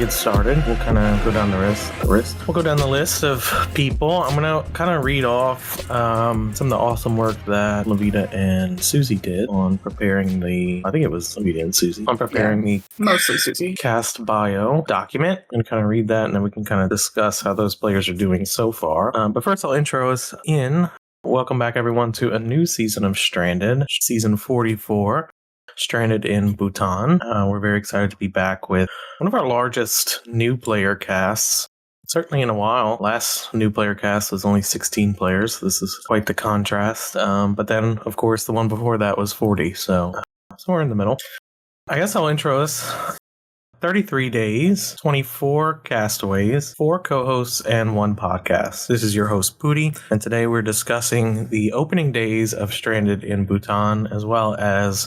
get started. We'll kind of go down We'll go down the list of people. I'm going to kind of read off some of the awesome work that Levita and Susie did on preparing the mostly Susie cast bio document. I'm going to kind of read that, and then we can kind of discuss how those players are doing so far. But first, I'll intro us in. Welcome back, everyone, to a new season of Stranded, season 44. Stranded in Bhutan. We're very excited to be back with one of our largest new player casts, certainly in a while. Last new player cast was only 16 players. This is quite the contrast. But then, of course, the one before that was 40, so somewhere in the middle. I guess I'll intro us. 33 days, 24 castaways, 4 co-hosts, and 1 podcast. This is your host, Pooty, and today we're discussing the opening days of Stranded in Bhutan, as well as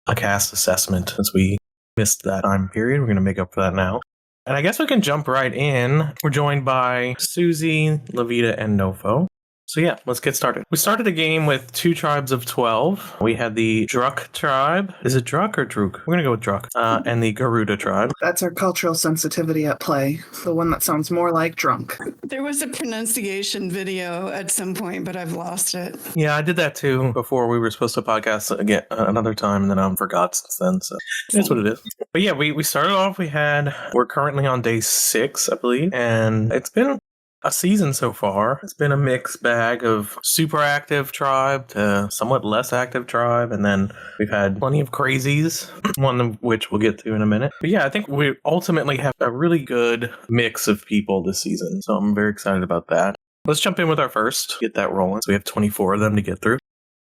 a cast assessment, since we missed that time period. We're going to make up for that now. And I guess we can jump right in. We're joined by Susie, Levita, and Nofo. So yeah, let's get started. We started the game with 2 tribes of 12. We had the Druk tribe. Is it Druk or Druk? We're going to go with Druk. And the Garuda tribe. That's our cultural sensitivity at play. The one that sounds more like drunk. There was a pronunciation video at some point, but I've lost it. Yeah, I did that too before we were supposed to podcast again another time, and then I forgot since then. So that's what it is. But yeah, we started off, we're currently on day 6, I believe. And it's been a season so far. It's been a mixed bag of super active tribe to somewhat less active tribe, and then we've had plenty of crazies, one of which we'll get to in a minute. But yeah, I think we ultimately have a really good mix of people this season, so I'm very excited about that. Let's jump in with our first, get that rolling. So we have 24 of them to get through.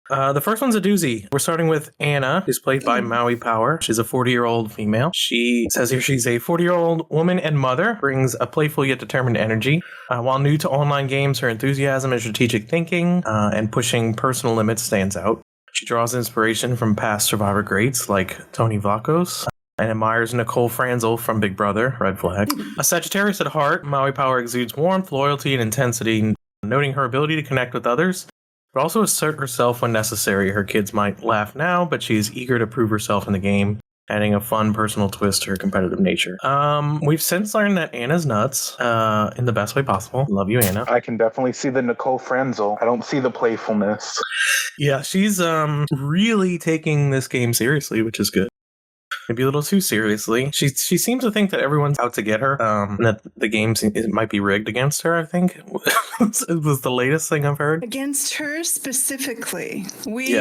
The first one's a doozy. We're starting with Anna, who's played by Maui Power. She's a 40-year-old female. She says here she's a 40-year-old woman and mother, brings a playful yet determined energy. While new to online games, her enthusiasm and strategic thinking and pushing personal limits stands out. She draws inspiration from past Survivor greats like Tony Vlachos and admires Nicole Franzel from Big Brother, red flag. A Sagittarius at heart, Maui Power exudes warmth, loyalty, and intensity, noting her ability to connect with others, but also assert herself when necessary. Her kids might laugh now, but she is eager to prove herself in the game, adding a fun personal twist to her competitive nature. We've since learned that Anna's nuts in the best way possible. Love you, Anna. I can definitely see the Nicole Franzel. I don't see the playfulness. Yeah, she's really taking this game seriously, which is good. Maybe a little too seriously. She seems to think that everyone's out to get her, and that the game might be rigged against her, I think. It was the latest thing I've heard. Against her specifically. We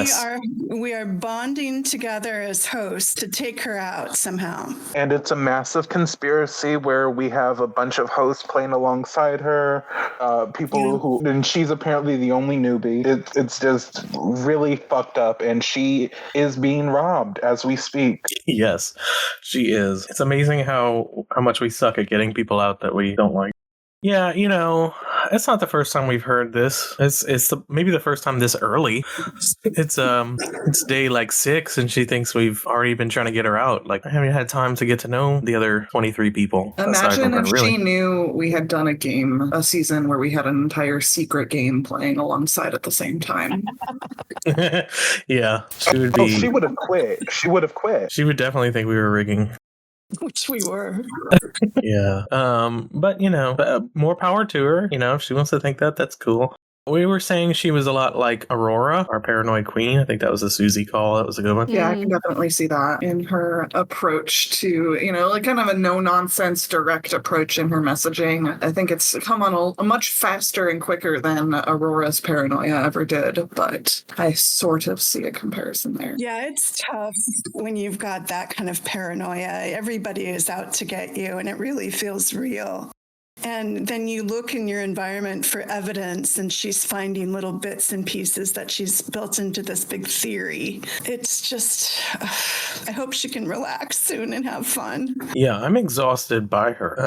are bonding together as hosts to take her out somehow. And it's a massive conspiracy where we have a bunch of hosts playing alongside her, and she's apparently the only newbie. It's just really fucked up, and she is being robbed as we speak. Yes, she is. It's amazing how much we suck at getting people out that we don't like. Yeah, it's not the first time we've heard this. It's maybe the first time this early. It's day 6, and she thinks we've already been trying to get her out. Like, I haven't had time to get to know the other 23 people. Imagine if she knew we had done a season where we had an entire secret game playing alongside at the same time. Yeah, she would be. She would have quit. She would have quit. She would definitely think we were rigging. Which we were. Yeah. But, more power to her. If she wants to think that, that's cool. We were saying she was a lot like Aurora, our paranoid queen. I think that was a Susie call. That was a good one. Yeah, I can definitely see that in her approach to, kind of a no-nonsense, direct approach in her messaging. I think it's come on a much faster and quicker than Aurora's paranoia ever did, but I sort of see a comparison there. Yeah, it's tough when you've got that kind of paranoia. Everybody is out to get you, and it really feels real. And then you look in your environment for evidence, and she's finding little bits and pieces that she's built into this big theory. It's just, I hope she can relax soon and have fun. Yeah, I'm exhausted by her.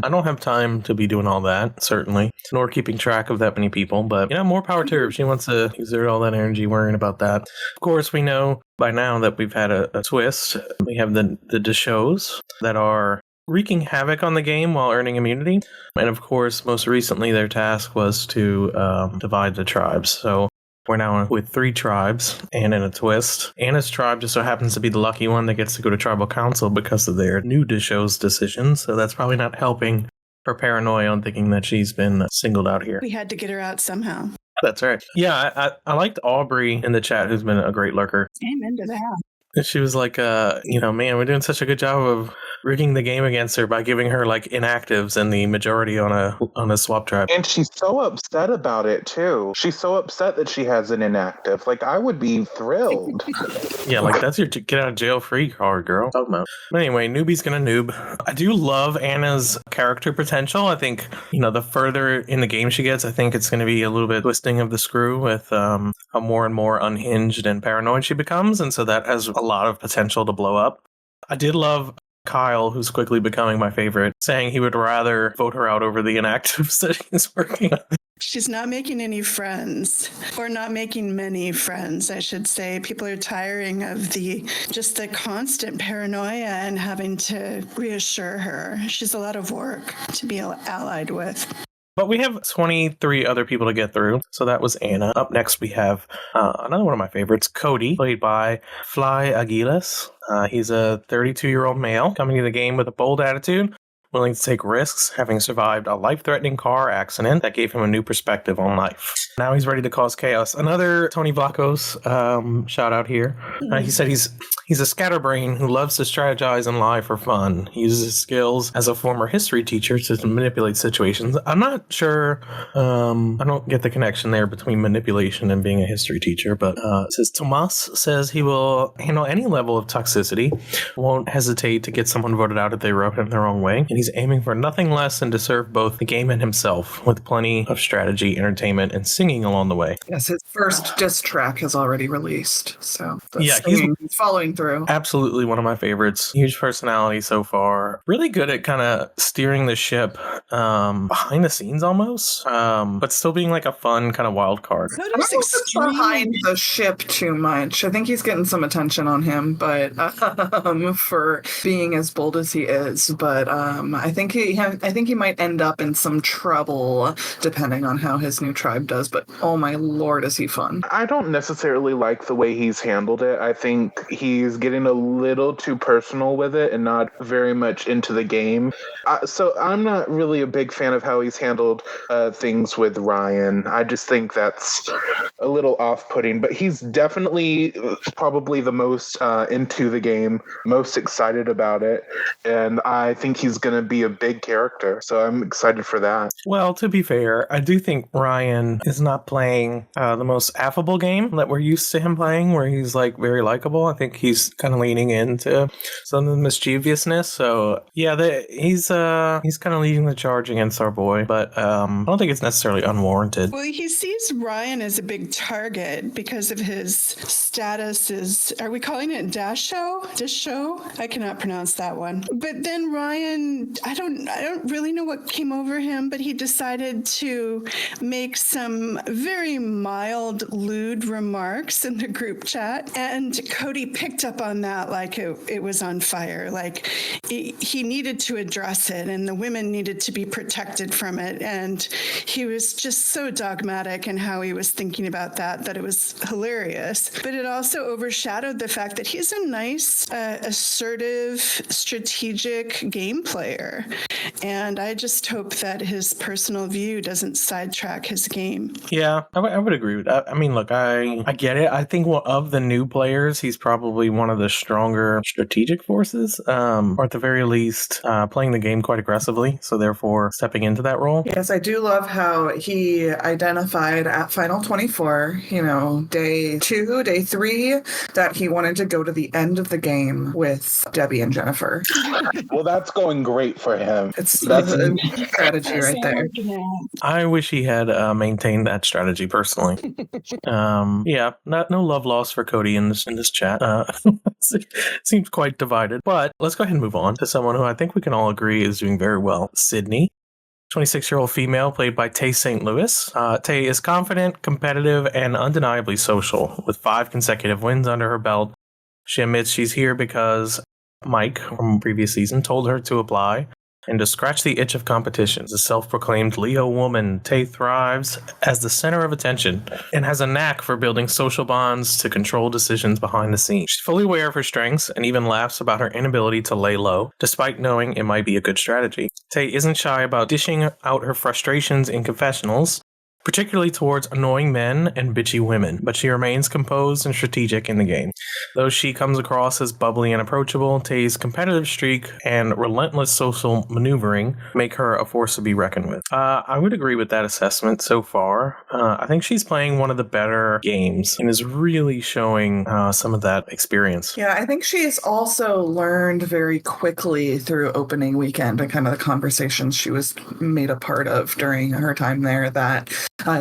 I don't have time to be doing all that, certainly, nor keeping track of that many people. But, more power to her if she wants to exert all that energy worrying about that. Of course, we know by now that we've had a twist. We have the Deshos that are wreaking havoc on the game while earning immunity. And of course, most recently, their task was to divide the tribes. So We're now with 3 tribes, and in a twist, Anna's tribe just so happens to be the lucky one that gets to go to tribal council because of their new show's decisions, so that's probably not helping her paranoia on thinking that she's been singled out here. We had to get her out somehow. That's right. Yeah, I liked Aubrey in the chat, who's been a great lurker. Amen to that. She was like, man, we're doing such a good job of rigging the game against her by giving her like inactives and the majority on a swap tribe. And she's so upset about it too. She's so upset that she has an inactive. Like, I would be thrilled. Yeah, like that's your get out of jail free card, girl. Talk about. But anyway, newbie's gonna noob. I do love Anna's character potential. I think, the further in the game she gets, I think it's gonna be a little bit twisting of the screw with how more and more unhinged and paranoid she becomes, and so that has a lot of potential to blow up. I did love Kyle, who's quickly becoming my favorite, saying he would rather vote her out over the inactives that he's working on. She's not making any friends, or not making many friends, I should say. People are tiring of the constant paranoia and having to reassure her. She's a lot of work to be allied with. But we have 23 other people to get through. So that was Anna. Up next, we have another one of my favorites, Cody, played by Fly Aguilas. He's a 32-year-old male coming to the game with a bold attitude, willing to take risks, having survived a life-threatening car accident that gave him a new perspective on life. Now he's ready to cause chaos. Another Tony Vlachos shout out here. He said he's a scatterbrain who loves to strategize and lie for fun. He uses his skills as a former history teacher to manipulate situations. I'm not sure. I don't get the connection there between manipulation and being a history teacher, but it says Tomas says he will handle any level of toxicity, won't hesitate to get someone voted out if they rub him the wrong way, and he's aiming for nothing less than to serve both the game and himself, with plenty of strategy, entertainment, and singing along the way. Yes, his first diss track has already released, so yeah, he's following through. Absolutely one of my favorites. Huge personality so far. Really good at kind of steering the ship behind the scenes almost, but still being like a fun kind of wild card. I don't think it's behind the ship too much. I think he's getting some attention on him, but for being as bold as he is. But I think he might end up in some trouble depending on how his new tribe does. But oh my lord, is he fun? I don't necessarily like the way he's handled it. I think he's getting a little too personal with it and not very much into the game. So I'm not really a big fan of how he's handled things with Ryan. I just think that's a little off-putting. But he's definitely probably the most into the game, most excited about it, and I think he's going to be a big character. So I'm excited for that. Well, to be fair, I do think Ryan is not playing the most affable game that we're used to him playing, where he's like very likable. I think he's kind of leaning into some of the mischievousness. So yeah, he's kind of leading the charge against our boy, but I don't think it's necessarily unwarranted. Well, he sees Ryan as a big target because of his status as, are we calling it Disho? I cannot pronounce that one. But then Ryan, I don't really know what came over him, but he decided to make some very mild, lewd remarks in the group chat, and Cody picked up on that like it was on fire. Like he needed to address it, and the women needed to be protected from it. And he was just so dogmatic in how he was thinking about that it was hilarious. But it also overshadowed the fact that he's a nice, assertive, strategic game player. And I just hope that his personal view doesn't sidetrack his game. Yeah, I would agree with that. I mean, look, I get it. I think of the new players, he's probably one of the stronger strategic forces, or at the very least, playing the game quite aggressively. So therefore, stepping into that role. Yes, I do love how he identified at Final 24, day 2, day 3, that he wanted to go to the end of the game with Debbie and Jennifer. Well, that's going great for him. That's a strategy right there. I wish he had maintained that strategy personally. Yeah, no love lost for Cody in this chat. Seems quite divided. But let's go ahead and move on to someone who I think we can all agree is doing very well. Sydney, 26-year-old female played by Tay St. Louis. Tay is confident, competitive, and undeniably social. With 5 consecutive wins under her belt, she admits she's here because Mike from previous season told her to apply. And to scratch the itch of competition, the self-proclaimed Leo woman, Tay thrives as the center of attention and has a knack for building social bonds to control decisions behind the scenes. She's fully aware of her strengths and even laughs about her inability to lay low, despite knowing it might be a good strategy. Tay isn't shy about dishing out her frustrations in confessionals, particularly towards annoying men and bitchy women, but she remains composed and strategic in the game. Though she comes across as bubbly and approachable, Tay's competitive streak and relentless social maneuvering make her a force to be reckoned with. I would agree with that assessment so far. I think she's playing one of the better games and is really showing some of that experience. Yeah, I think she's also learned very quickly through opening weekend and kind of the conversations she was made a part of during her time there that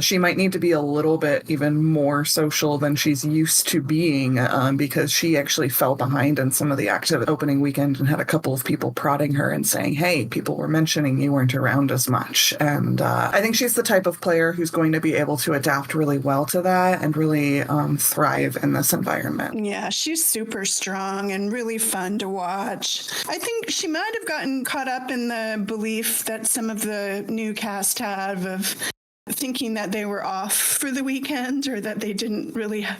she might need to be a little bit even more social than she's used to being because she actually fell behind in some of the active opening weekend and had a couple of people prodding her and saying, hey, people were mentioning you weren't around as much. And I think she's the type of player who's going to be able to adapt really well to that and really thrive in this environment. Yeah, she's super strong and really fun to watch. I think she might have gotten caught up in the belief that some of the new cast have of thinking that they were off for the weekend or that they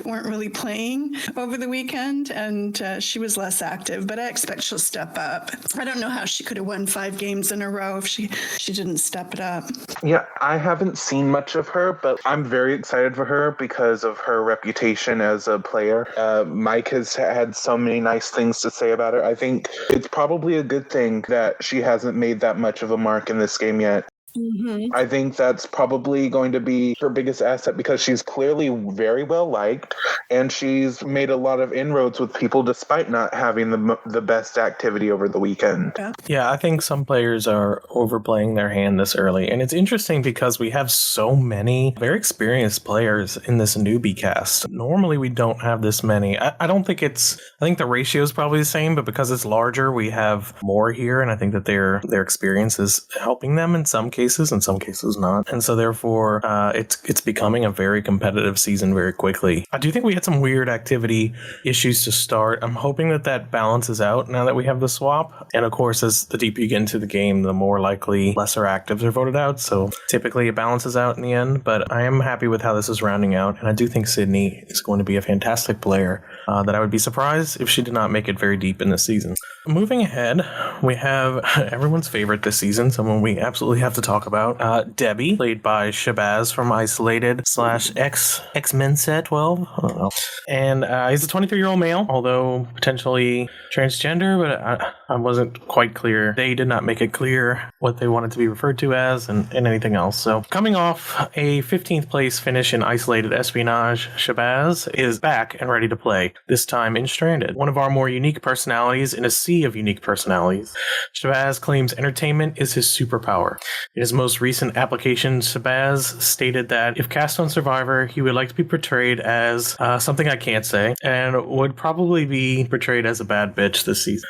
weren't really playing over the weekend, and she was less active, but I expect she'll step up. I don't know how she could have won 5 games in a row if she didn't step it up. Yeah, I haven't seen much of her, but I'm very excited for her because of her reputation as a player. Mike has had so many nice things to say about her. I think it's probably a good thing that she hasn't made that much of a mark in this game yet. Mm-hmm. I think that's probably going to be her biggest asset because she's clearly very well liked and she's made a lot of inroads with people despite not having the best activity over the weekend. Yeah, I think some players are overplaying their hand this early. And it's interesting because we have so many very experienced players in this newbie cast. Normally we don't have this many. I think the ratio is probably the same, but because it's larger, we have more here. And I think that their experience is helping them in some cases, in some cases not. And so therefore, it's becoming a very competitive season very quickly. I do think we had some weird activity issues to start. I'm hoping that balances out now that we have the swap. And of course, as the deeper you get into the game, the more likely lesser actives are voted out. So typically it balances out in the end, but I am happy with how this is rounding out. And I do think Sydney is going to be a fantastic player that I would be surprised if she did not make it very deep in this season. Moving ahead, we have everyone's favorite this season, someone we absolutely have to talk about, Debbie, played by Shabazz from Isolated / X-Men 12. I don't know. And he's a 23-year-old male, although potentially transgender, but I wasn't quite clear. They did not make it clear what they wanted to be referred to as and anything else. So coming off a 15th place finish in Isolated Espionage, Shabazz is back and ready to play, this time in Stranded. One of our more unique personalities in a sea of unique personalities. Shabazz claims entertainment is his superpower. In his most recent application, Shabazz stated that if cast on Survivor, he would like to be portrayed as something I can't say, and would probably be portrayed as a bad bitch this season.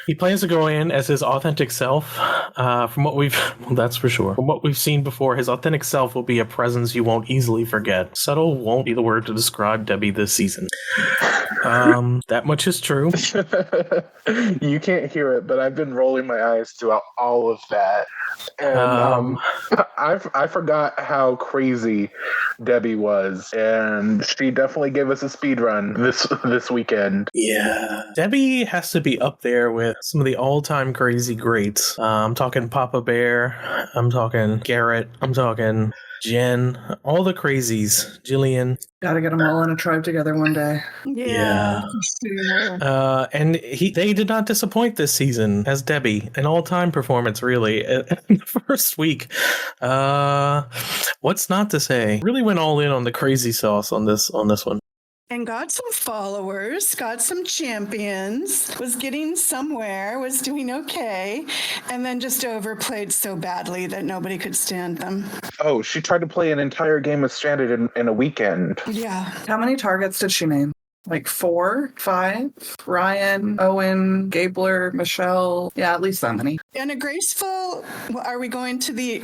He plans to go in as his authentic self. That's for sure. From what we've seen before, his authentic self will be a presence you won't easily forget. Subtle won't be the word to describe Debbie this season. That much is true. You can't hear it, but I've been rolling my eyes throughout all of that. And I forgot how crazy Debbie was, and she definitely gave us a speed run this weekend. Yeah. Debbie has to be up there with some of the all-time crazy greats. I'm talking Papa Bear. I'm talking Garrett. I'm talking Jen, all the crazies, Jillian. Gotta get them all in a tribe together one day. Yeah. And they did not disappoint this season as Debbie. An all-time performance, really. In the first week. What's not to say? Really went all in on the crazy sauce on this one. And got some followers, got some champions, was getting somewhere, was doing okay, and then just overplayed so badly that nobody could stand them. Oh, she tried to play an entire game of Stranded in a weekend. Yeah. How many targets did she name? like 4, 5. Ryan, Owen, Gabler, Michelle. Yeah, at least that many. And a graceful, are we going to the,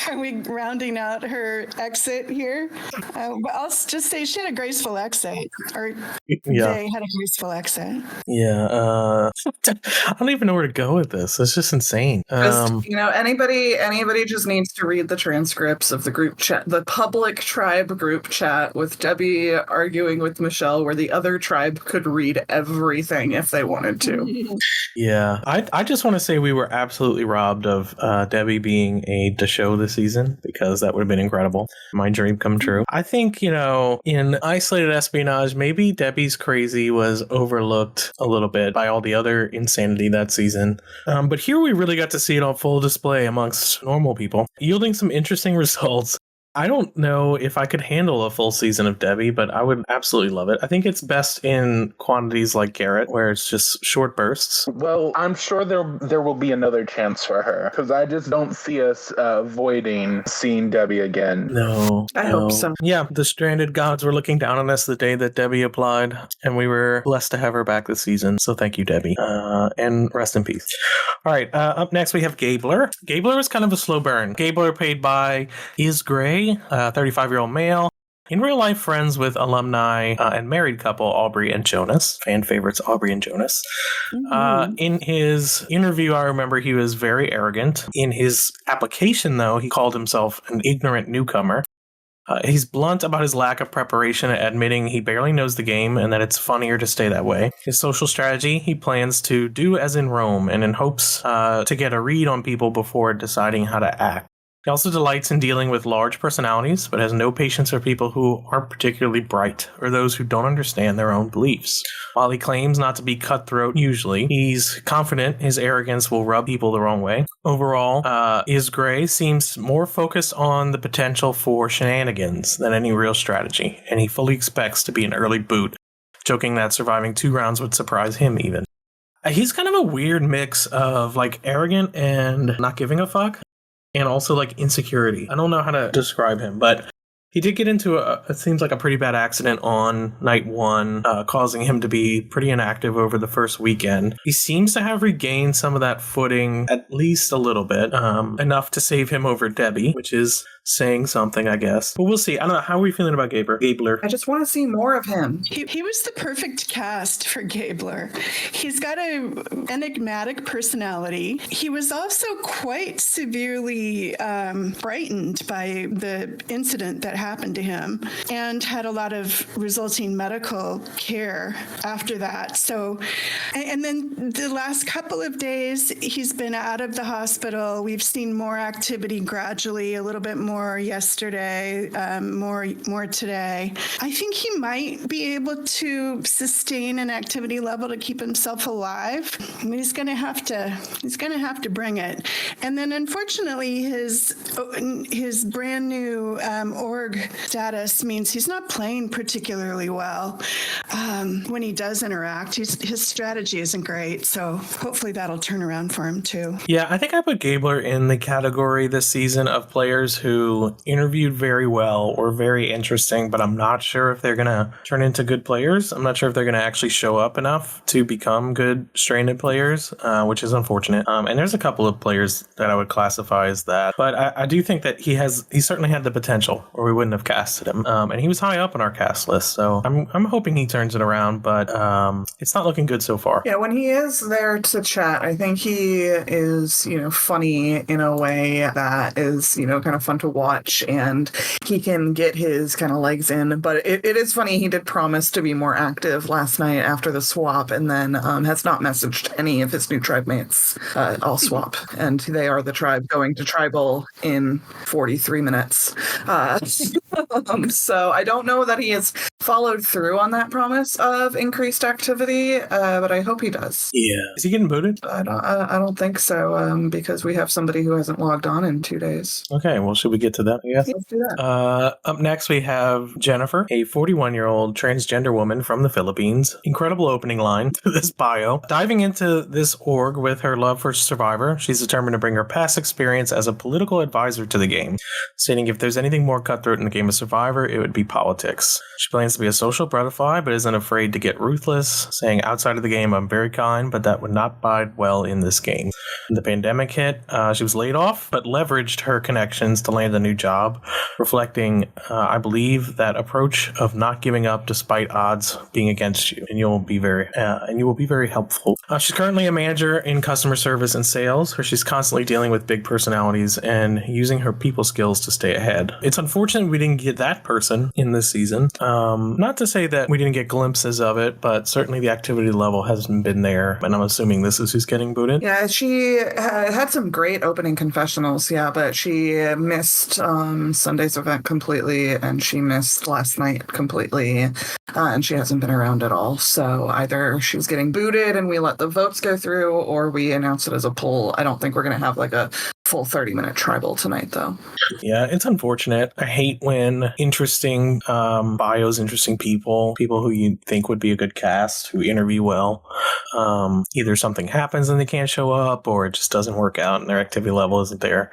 are we rounding out her exit here? I'll just say she had a graceful exit, or they had a graceful exit. Yeah. I don't even know where to go with this. It's just insane. Anybody just needs to read the transcripts of the group chat, the public tribe group chat with Debbie arguing with Michelle, where the other tribe could read everything if they wanted to. Yeah. I just want to say we were absolutely robbed of Debbie being a show this season, because that would have been incredible. My dream come true. I think, in isolated espionage, maybe Debbie's crazy was overlooked a little bit by all the other insanity that season. But here we really got to see it on full display amongst normal people, yielding some interesting results. I don't know if I could handle a full season of Debbie, but I would absolutely love it. I think it's best in quantities like Garrett, where it's just short bursts. Well, I'm sure there will be another chance for her, because I just don't see us avoiding seeing Debbie again. No. I hope so. Yeah, the stranded gods were looking down on us the day that Debbie applied, and we were blessed to have her back this season. So thank you, Debbie. And rest in peace. All right, up next we have Gabler. Gabler is kind of a slow burn. Gabler, played by Is Gray, a 35-year-old male. In real life, friends with alumni and married couple Aubrey and Jonas. Fan favorites Aubrey and Jonas. In his interview, I remember he was very arrogant. In his application, though, he called himself an ignorant newcomer. He's blunt about his lack of preparation, admitting he barely knows the game and that it's funnier to stay that way. His social strategy, he plans to do as in Rome, and in hopes to get a read on people before deciding how to act. He also delights in dealing with large personalities, but has no patience for people who aren't particularly bright or those who don't understand their own beliefs. While he claims not to be cutthroat usually, he's confident his arrogance will rub people the wrong way. Overall, Is Gray seems more focused on the potential for shenanigans than any real strategy, and he fully expects to be an early boot, joking that surviving 2 rounds would surprise him even. He's kind of a weird mix of arrogant and not giving a fuck. And also insecurity. I don't know how to describe him, but he did get into it seems like a pretty bad accident on night 1, causing him to be pretty inactive over the first weekend. He seems to have regained some of that footing, at least a little bit, enough to save him over Debbie, which is saying something, I guess. But we'll see. I don't know. How are we feeling about Gabler? I just want to see more of him. He was the perfect cast for Gabler. He's got an enigmatic personality. He was also quite severely frightened by the incident that happened to him, and had a lot of resulting medical care after that. So, and then the last couple of days, he's been out of the hospital. We've seen more activity gradually, a little bit more yesterday, more today. I think he might be able to sustain an activity level to keep himself alive. I mean, he's going to have to bring it. And then, unfortunately, his brand new org status means he's not playing particularly well. When he does interact, his strategy isn't great. So hopefully that'll turn around for him too. Yeah, I think I put Gabler in the category this season of players who interviewed very well or very interesting, but I'm not sure if they're going to turn into good players. I'm not sure if they're going to actually show up enough to become good stranded players, which is unfortunate. And there's a couple of players that I would classify as that, but I do think that he certainly had the potential, or we wouldn't have casted him. And he was high up on our cast list, so I'm hoping he turns it around, but it's not looking good so far. Yeah, when he is there to chat, I think he is, funny in a way that is, kind of fun to watch, and he can get his kind of legs in. But it is funny, he did promise to be more active last night after the swap, and then has not messaged any of his new tribe mates. All swap, and they are the tribe going to tribal in 43 minutes. So I don't know that he has followed through on that promise of increased activity, but I hope he does. Yeah. Is he getting booted? I don't think so, because we have somebody who hasn't logged on in 2 days. Okay, well, should we get to that, I guess? Let's do that. Up next, we have Jennifer, a 41-year-old transgender woman from the Philippines. Incredible opening line to this bio. Diving into this org with her love for Survivor, she's determined to bring her past experience as a political advisor to the game, stating if there's anything more cutthroat in the game of Survivor, it would be politics. She plans tries to be a social butterfly, but isn't afraid to get ruthless, saying outside of the game, I'm very kind, but that would not bide well in this game. When the pandemic hit, she was laid off, but leveraged her connections to land a new job, reflecting, I believe, that approach of not giving up despite odds being against you, and you will be very helpful. She's currently a manager in customer service and sales, where she's constantly dealing with big personalities and using her people skills to stay ahead. It's unfortunate we didn't get that person in this season. Not to say that we didn't get glimpses of it, but certainly the activity level hasn't been there, and I'm assuming this is who's getting booted. Yeah, she had some great opening confessionals, but she missed Sunday's event completely, and she missed last night completely, and she hasn't been around at all. So either she was getting booted and we let the votes go through, or we announced it as a poll. I don't think we're going to have like a full 30-minute tribal tonight, though. Yeah, it's unfortunate. I hate when interesting bios, interesting people who you think would be a good cast, who interview well, either something happens and they can't show up, or it just doesn't work out and their activity level isn't there.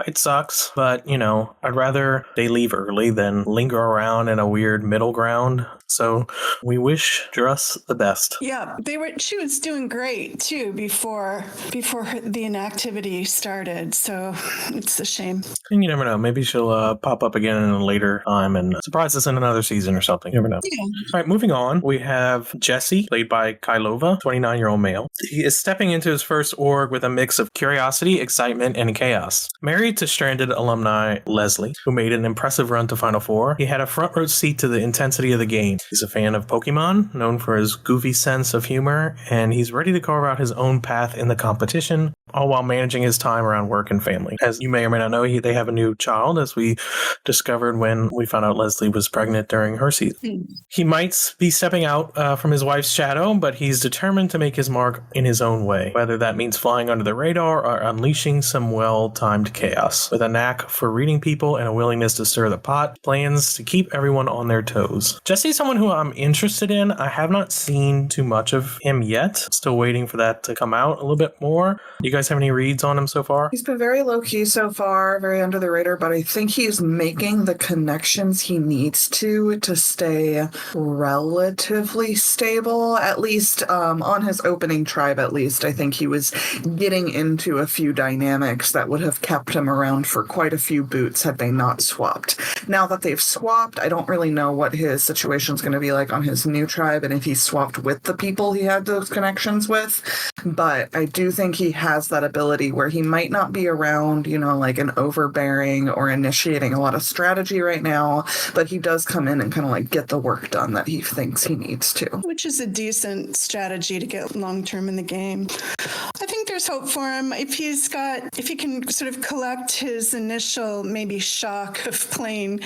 It sucks, but, I'd rather they leave early than linger around in a weird middle ground. So we wish Druss the best. Yeah, she was doing great too before the inactivity started. So it's a shame. And you never know. Maybe she'll pop up again in a later time and surprise us in another season or something. You never know. Yeah. All right, moving on. We have Jesse, played by Kailova, 29-year-old male. He is stepping into his first org with a mix of curiosity, excitement, and chaos. Married to stranded alumni Leslie, who made an impressive run to Final Four, he had a front row seat to the intensity of the game. He's a fan of Pokemon, known for his goofy sense of humor, and he's ready to carve out his own path in the competition, all while managing his time around work and family. As you may or may not know, they have a new child, as we discovered when we found out Leslie was pregnant during her season. He might be stepping out from his wife's shadow, but he's determined to make his mark in his own way, whether that means flying under the radar or unleashing some well-timed chaos. With a knack for reading people and a willingness to stir the pot, plans to keep everyone on their toes. Jesse's someone who I'm interested in. I have not seen too much of him yet. Still waiting for that to come out a little bit more. You guys have any reads on him so far? He's been very low-key so far, very under the radar, but I think he's making the connections he needs to stay relatively stable, at least on his opening tribe, at least. I think he was getting into a few dynamics that would have kept him around for quite a few boots had they not swapped. Now that they've swapped, I don't really know what his situation's going to be like on his new tribe and if he swapped with the people he had those connections with, but I do think he has that ability where he might not be around, like an overbearing or initiating a lot of strategy right now, but he does come in and kind of like get the work done that he thinks he needs to. Which is a decent strategy to get long-term in the game. I think there's hope for him. If he can sort of collect his initial maybe shock of playing,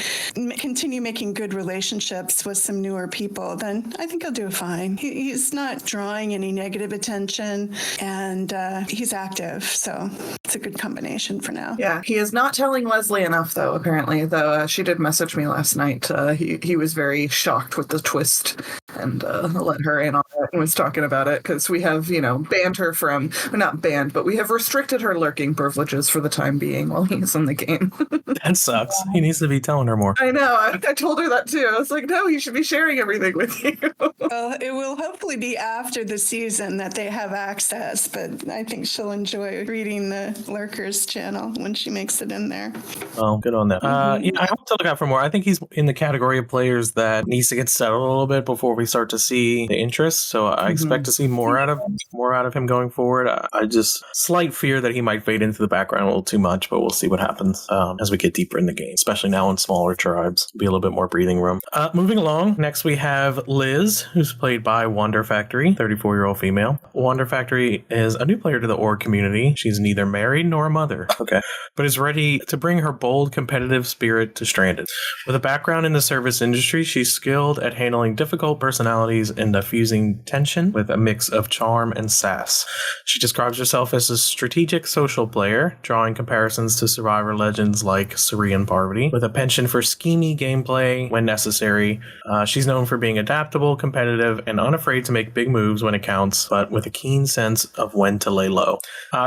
continue making good relationships with some newer people, then I think he'll do fine. He's not drawing any negative attention, and he's active, so it's a good combination for now. Yeah, he is not telling Leslie enough, though, apparently, though she did message me last night. He was very shocked with the twist and let her in on it and was talking about it, because we have, banned her from, not banned, but we have restricted her lurking privileges for the time being while he's in the game. That sucks. He needs to be telling her more. I know. I told her that, too. I was like, no, he should be sharing everything with you. Well, it will hopefully be after the season that they have access, but I think she'll enjoy reading the Lurkers channel when she makes it in there. Oh, good on that. I hope to look out for more. I think he's in the category of players that needs to get settled a little bit before we start to see the interest. So I expect to see more out of him going forward. I just slight fear that he might fade into the background a little too much, but we'll see what happens as we get deeper in the game, especially now in smaller tribes. Be a little bit more breathing room. Moving along, next we have Liz, who's played by Wonder Factory, 34-year-old female. Wonder Factory is a new player to the org community. She's neither married nor a mother, but is ready to bring her bold, competitive spirit to Stranded. With a background in the service industry, she's skilled at handling difficult personalities and diffusing tension with a mix of charm and sass. She describes herself as a strategic social player, drawing comparisons to Survivor legends like Suri and Parvati, with a penchant for schemy gameplay when necessary. She's known for being adaptable, competitive, and unafraid to make big moves when it counts, but with a keen sense of when to lay low.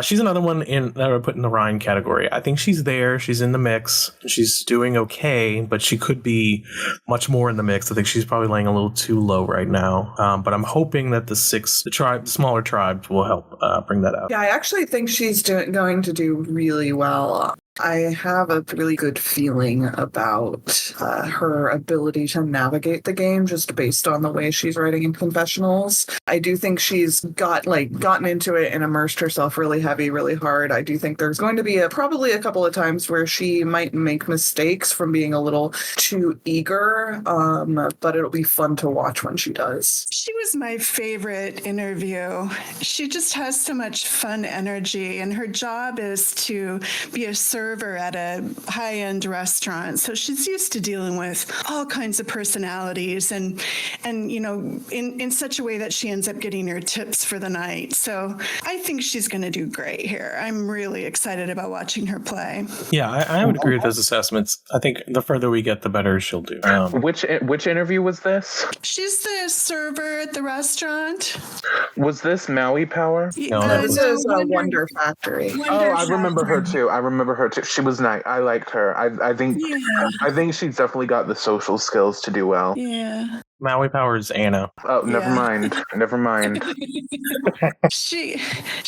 She's another one that I would put in the Ryan category. I think she's there. She's in the mix. She's doing okay, but she could be much more in the mix. I think she's probably laying a little too low right now. But I'm hoping that the smaller tribes will help bring that out. Yeah, I actually think she's going to do really well. I have a really good feeling about her ability to navigate the game just based on the way she's writing in confessionals. I do think she's gotten into it and immersed herself really heavy, really hard. I do think there's going to be probably a couple of times where she might make mistakes from being a little too eager, but it'll be fun to watch when she does. She was my favorite interview. She just has so much fun energy, and her job is to be a server at a high-end restaurant. So she's used to dealing with all kinds of personalities and in such a way that she ends up getting her tips for the night. So I think she's going to do great here. I'm really excited about watching her play. Yeah, I would agree with those assessments. I think the further we get, the better she'll do. Which interview was this? She's the server at the restaurant. Was this Maui Power? No, that This is Wonder Factory. I remember her too. She was nice. I liked her. I think she's definitely got the social skills to do well. Yeah. Maui Power is Anna. Oh, never mind. She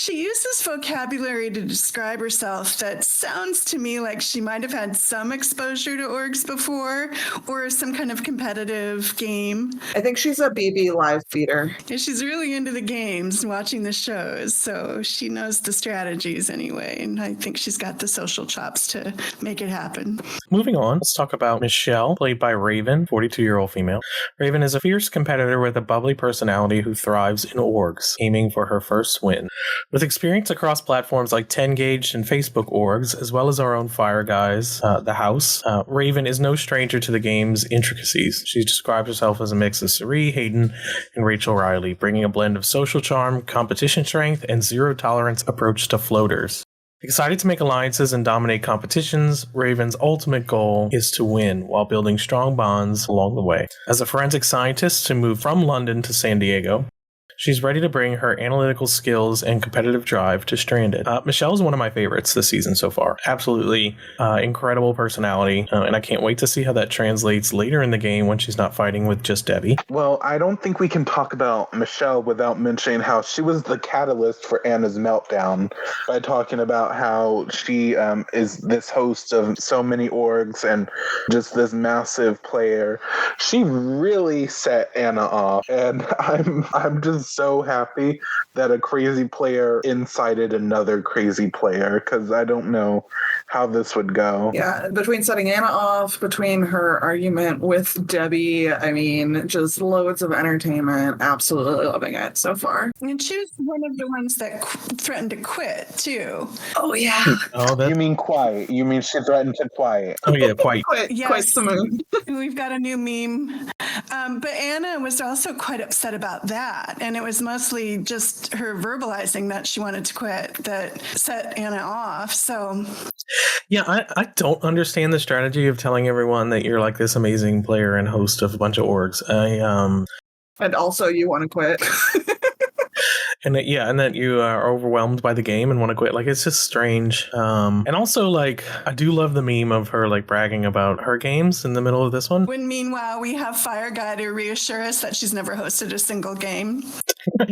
uses vocabulary to describe herself that sounds to me like she might have had some exposure to orgs before or some kind of competitive game. I think she's a BB live feeder. And she's really into the games and watching the shows, so she knows the strategies anyway, and I think she's got the social chops to make it happen. Moving on, let's talk about Michelle, played by Raven, 42-year-old female. Raven is a fierce competitor with a bubbly personality who thrives in orgs, aiming for her first win. With experience across platforms like 10Gage and Facebook orgs, as well as our own Fire Guys, The House, Raven is no stranger to the game's intricacies. She describes herself as a mix of Suri, Hayden, and Rachel Riley, bringing a blend of social charm, competition strength, and zero-tolerance approach to floaters. Excited to make alliances and dominate competitions, Raven's ultimate goal is to win while building strong bonds along the way. As a forensic scientist to move from London to San Diego, she's ready to bring her analytical skills and competitive drive to Stranded. Michelle is one of my favorites this season so far. Absolutely incredible personality, and I can't wait to see how that translates later in the game when she's not fighting with just Debbie. Well, I don't think we can talk about Michelle without mentioning how she was the catalyst for Anna's meltdown by talking about how she is this host of so many orgs and just this massive player. She really set Anna off, and I'm just so happy that a crazy player incited another crazy player, because I don't know how this would go. Yeah, between setting Anna off, between her argument with Debbie, I mean, just loads of entertainment. Absolutely loving it so far. And she was one of the ones that threatened to quit, too. Oh, yeah. You mean quiet? You mean she threatened to quiet? Oh, yeah, quite. Yes. Quite the moon. We've got a new meme. But Anna was also quite upset about that. And it was mostly just her verbalizing that she wanted to quit that set Anna off. So... Yeah, I don't understand the strategy of telling everyone that you're like this amazing player and host of a bunch of orgs. And also you want to quit. And that you are overwhelmed by the game and want to quit. Like, it's just strange. And also, like, I do love the meme of her, like, bragging about her games in the middle of this one. When meanwhile, we have Fire Guy to reassure us that she's never hosted a single game.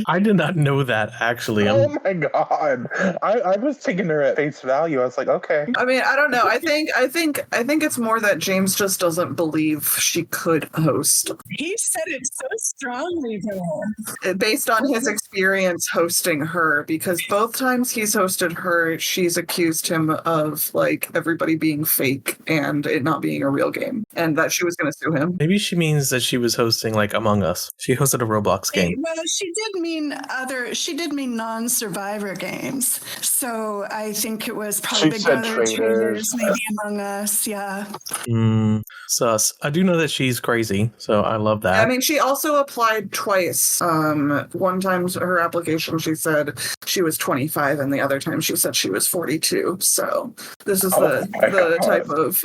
I did not know that, actually. Oh my god. I was taking her at face value. I was like, okay. I mean, I don't know. I think it's more that James just doesn't believe she could host. He said it so strongly, though. Based on his experience hosting her, because both times he's hosted her, she's accused him of like everybody being fake and it not being a real game, and that she was going to sue him. Maybe she means that she was hosting like Among Us. She hosted a Roblox game. Well, she She did mean non-survivor games. So I think it was probably She Big said Brother, traitors. maybe Among Us. Yeah. Sus. I do know that she's crazy, so I love that. I mean, she also applied twice. One time her application, she said she was 25, and the other time she said she was 42. So this is the type of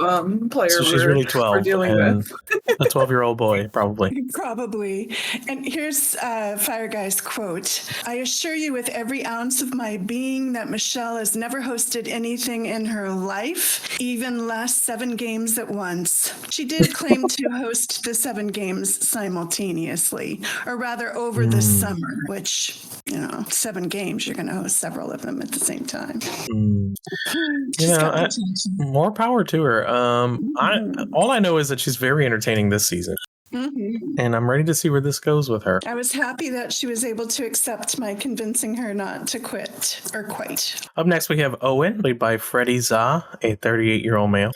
player So she's really 12 we're dealing and with. a 12-year-old boy, probably. Probably. And here's Fire Guy's quote. I assure you with every ounce of my being that Michelle has never hosted anything in her life, even last 7 games at once. She did claim to host the 7 games simultaneously, or rather over the summer, which, 7 games, you're going to host several of them at the same time. More power to her. All I know is that she's very entertaining this season. And I'm ready to see where this goes with her. I was happy that she was able to accept my convincing her not to quit or quite. Up next, we have Owen, played by Freddie Za, a 38-year-old male.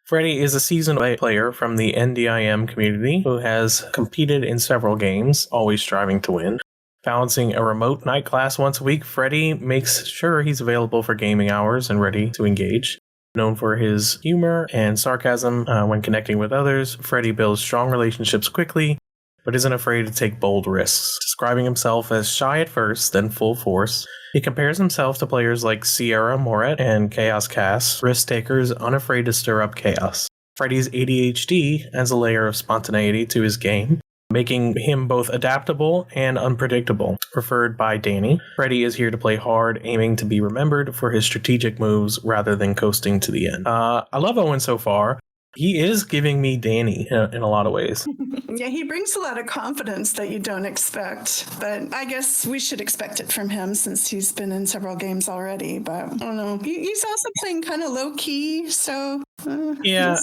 Freddie is a seasoned player from the NDIM community who has competed in several games, always striving to win. Balancing a remote night class once a week, Freddie makes sure he's available for gaming hours and ready to engage. Known for his humor and sarcasm when connecting with others, Freddie builds strong relationships quickly, but isn't afraid to take bold risks. Describing himself as shy at first, then full force, he compares himself to players like Sierra Moret and Chaos Cass, risk takers unafraid to stir up chaos. Freddie's ADHD adds a layer of spontaneity to his game, making him both adaptable and unpredictable. Referred by Danny, Freddie is here to play hard, aiming to be remembered for his strategic moves rather than coasting to the end. I love Owen so far. He is giving me Danny in a lot of ways. Yeah, he brings a lot of confidence that you don't expect, but I guess we should expect it from him since he's been in several games already, but I don't know. He's also playing kind of low-key, so yeah,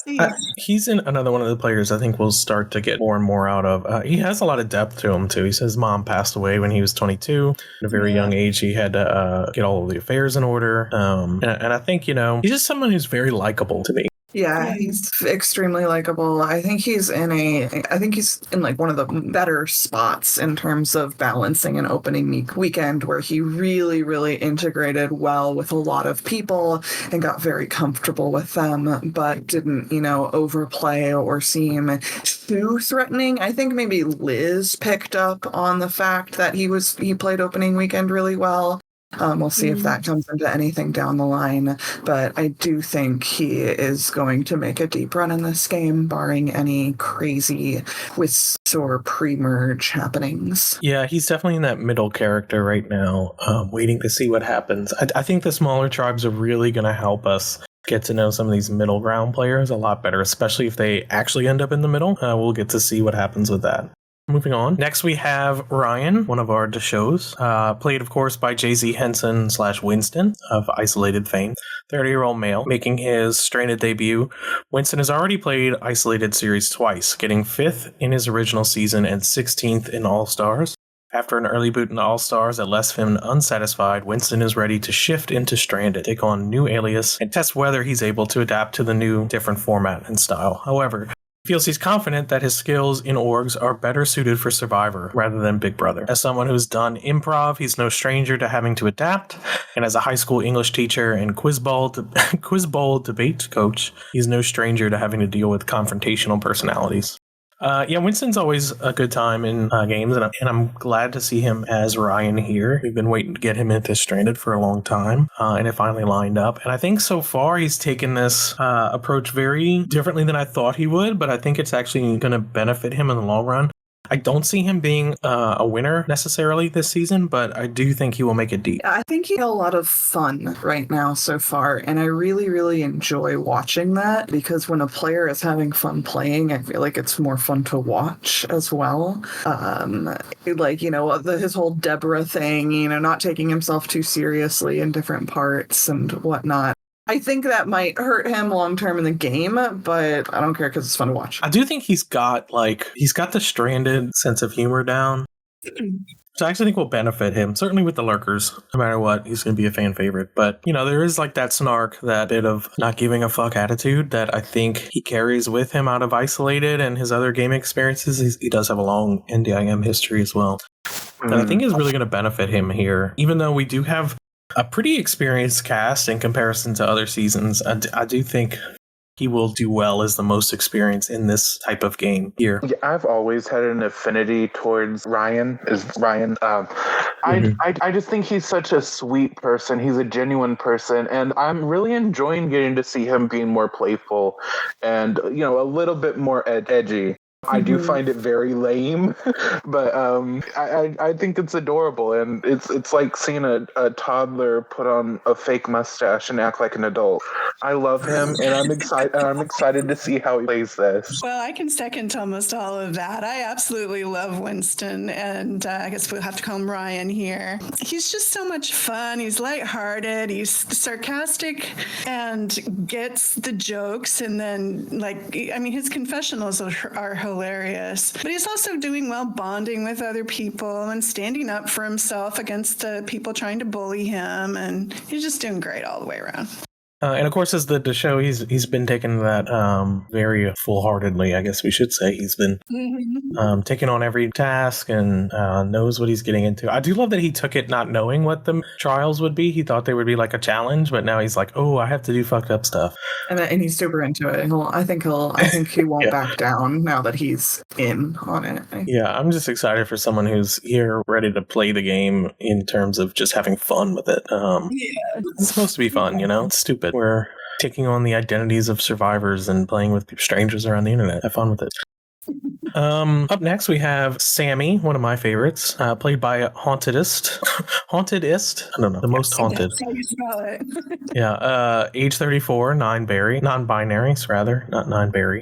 he's in another one of the players I think we'll start to get more and more out of. He has a lot of depth to him, too. He says mom passed away when he was 22. At a very young age, he had to get all of the affairs in order. And I think, he's just someone who's very likable to me. Yeah, he's extremely likable. I think he's in like one of the better spots in terms of balancing an opening weekend where he really, really integrated well with a lot of people and got very comfortable with them, but didn't, overplay or seem too threatening. I think maybe Liz picked up on the fact that he played opening weekend really well. We'll see if that comes into anything down the line, but I do think he is going to make a deep run in this game, barring any crazy wisps or pre-merge happenings. Yeah, he's definitely in that middle character right now, waiting to see what happens. I think the smaller tribes are really going to help us get to know some of these middle ground players a lot better, especially if they actually end up in the middle. We'll get to see what happens with that. Moving on. Next, we have Ryan, one of our shows, played, of course, by Jay-Z Henson / Winston of Isolated fame, 30-year-old male, making his Stranded debut. Winston has already played Isolated series twice, getting 5th in his original season and 16th in All-Stars. After an early boot in All-Stars that left him unsatisfied, Winston is ready to shift into Stranded, take on new alias, and test whether he's able to adapt to the new, different format and style. However, feels he's confident that his skills in orgs are better suited for Survivor rather than Big Brother. As someone who's done improv, he's no stranger to having to adapt, and as a high school English teacher and quiz bowl debate coach, he's no stranger to having to deal with confrontational personalities. Winston's always a good time in games, and I'm glad to see him as Ryan here. We've been waiting to get him into Stranded for a long time, and it finally lined up. And I think so far he's taken this approach very differently than I thought he would, but I think it's actually going to benefit him in the long run. I don't see him being a winner necessarily this season, but I do think he will make it deep. I think he has a lot of fun right now so far, and I really, really enjoy watching that because when a player is having fun playing, I feel like it's more fun to watch as well. His whole Deborah thing, not taking himself too seriously in different parts and whatnot. I think that might hurt him long term in the game, but I don't care because it's fun to watch. I do think he's got the Stranded sense of humor down, which I actually think will benefit him. Certainly with the lurkers, no matter what, he's going to be a fan favorite. But there is like that snark, that bit of not giving a fuck attitude that I think he carries with him out of Isolated and his other game experiences. He does have a long NDIM history as well. that I think is really going to benefit him here. Even though we do have a pretty experienced cast in comparison to other seasons, I do think he will do well as the most experienced in this type of game here. Yeah, I've always had an affinity towards Ryan. I just think he's such a sweet person. He's a genuine person, and I'm really enjoying getting to see him being more playful and a little bit more edgy. I do find it very lame, but I think it's adorable, and it's like seeing a toddler put on a fake mustache and act like an adult. I love him, and I'm excited to see how he plays this. Well, I can second almost all of that. I absolutely love Winston, and I guess we'll have to call him Ryan here. He's just so much fun. He's lighthearted. He's sarcastic and gets the jokes, and then his confessionals are hilarious. But he's also doing well bonding with other people and standing up for himself against the people trying to bully him, and he's just doing great all the way around. And of course, as the show, he's been taking that very full-heartedly, I guess we should say. He's been taking on every task and knows what he's getting into. I do love that he took it not knowing what the trials would be. He thought they would be like a challenge, but now he's like, oh, I have to do fucked up stuff. And he's super into it. I think he won't back down now that he's in on it. Yeah, I'm just excited for someone who's here ready to play the game in terms of just having fun with it. It's supposed to be fun, It's stupid. We're taking on the identities of survivors and playing with strangers around the internet. Have fun with it. Up next, we have Sammy, one of my favorites, played by Hauntedist. Hauntedist? I don't know. The most haunted. That's how you spell it. Yeah. Age 34, non-binary, rather, not non-berry.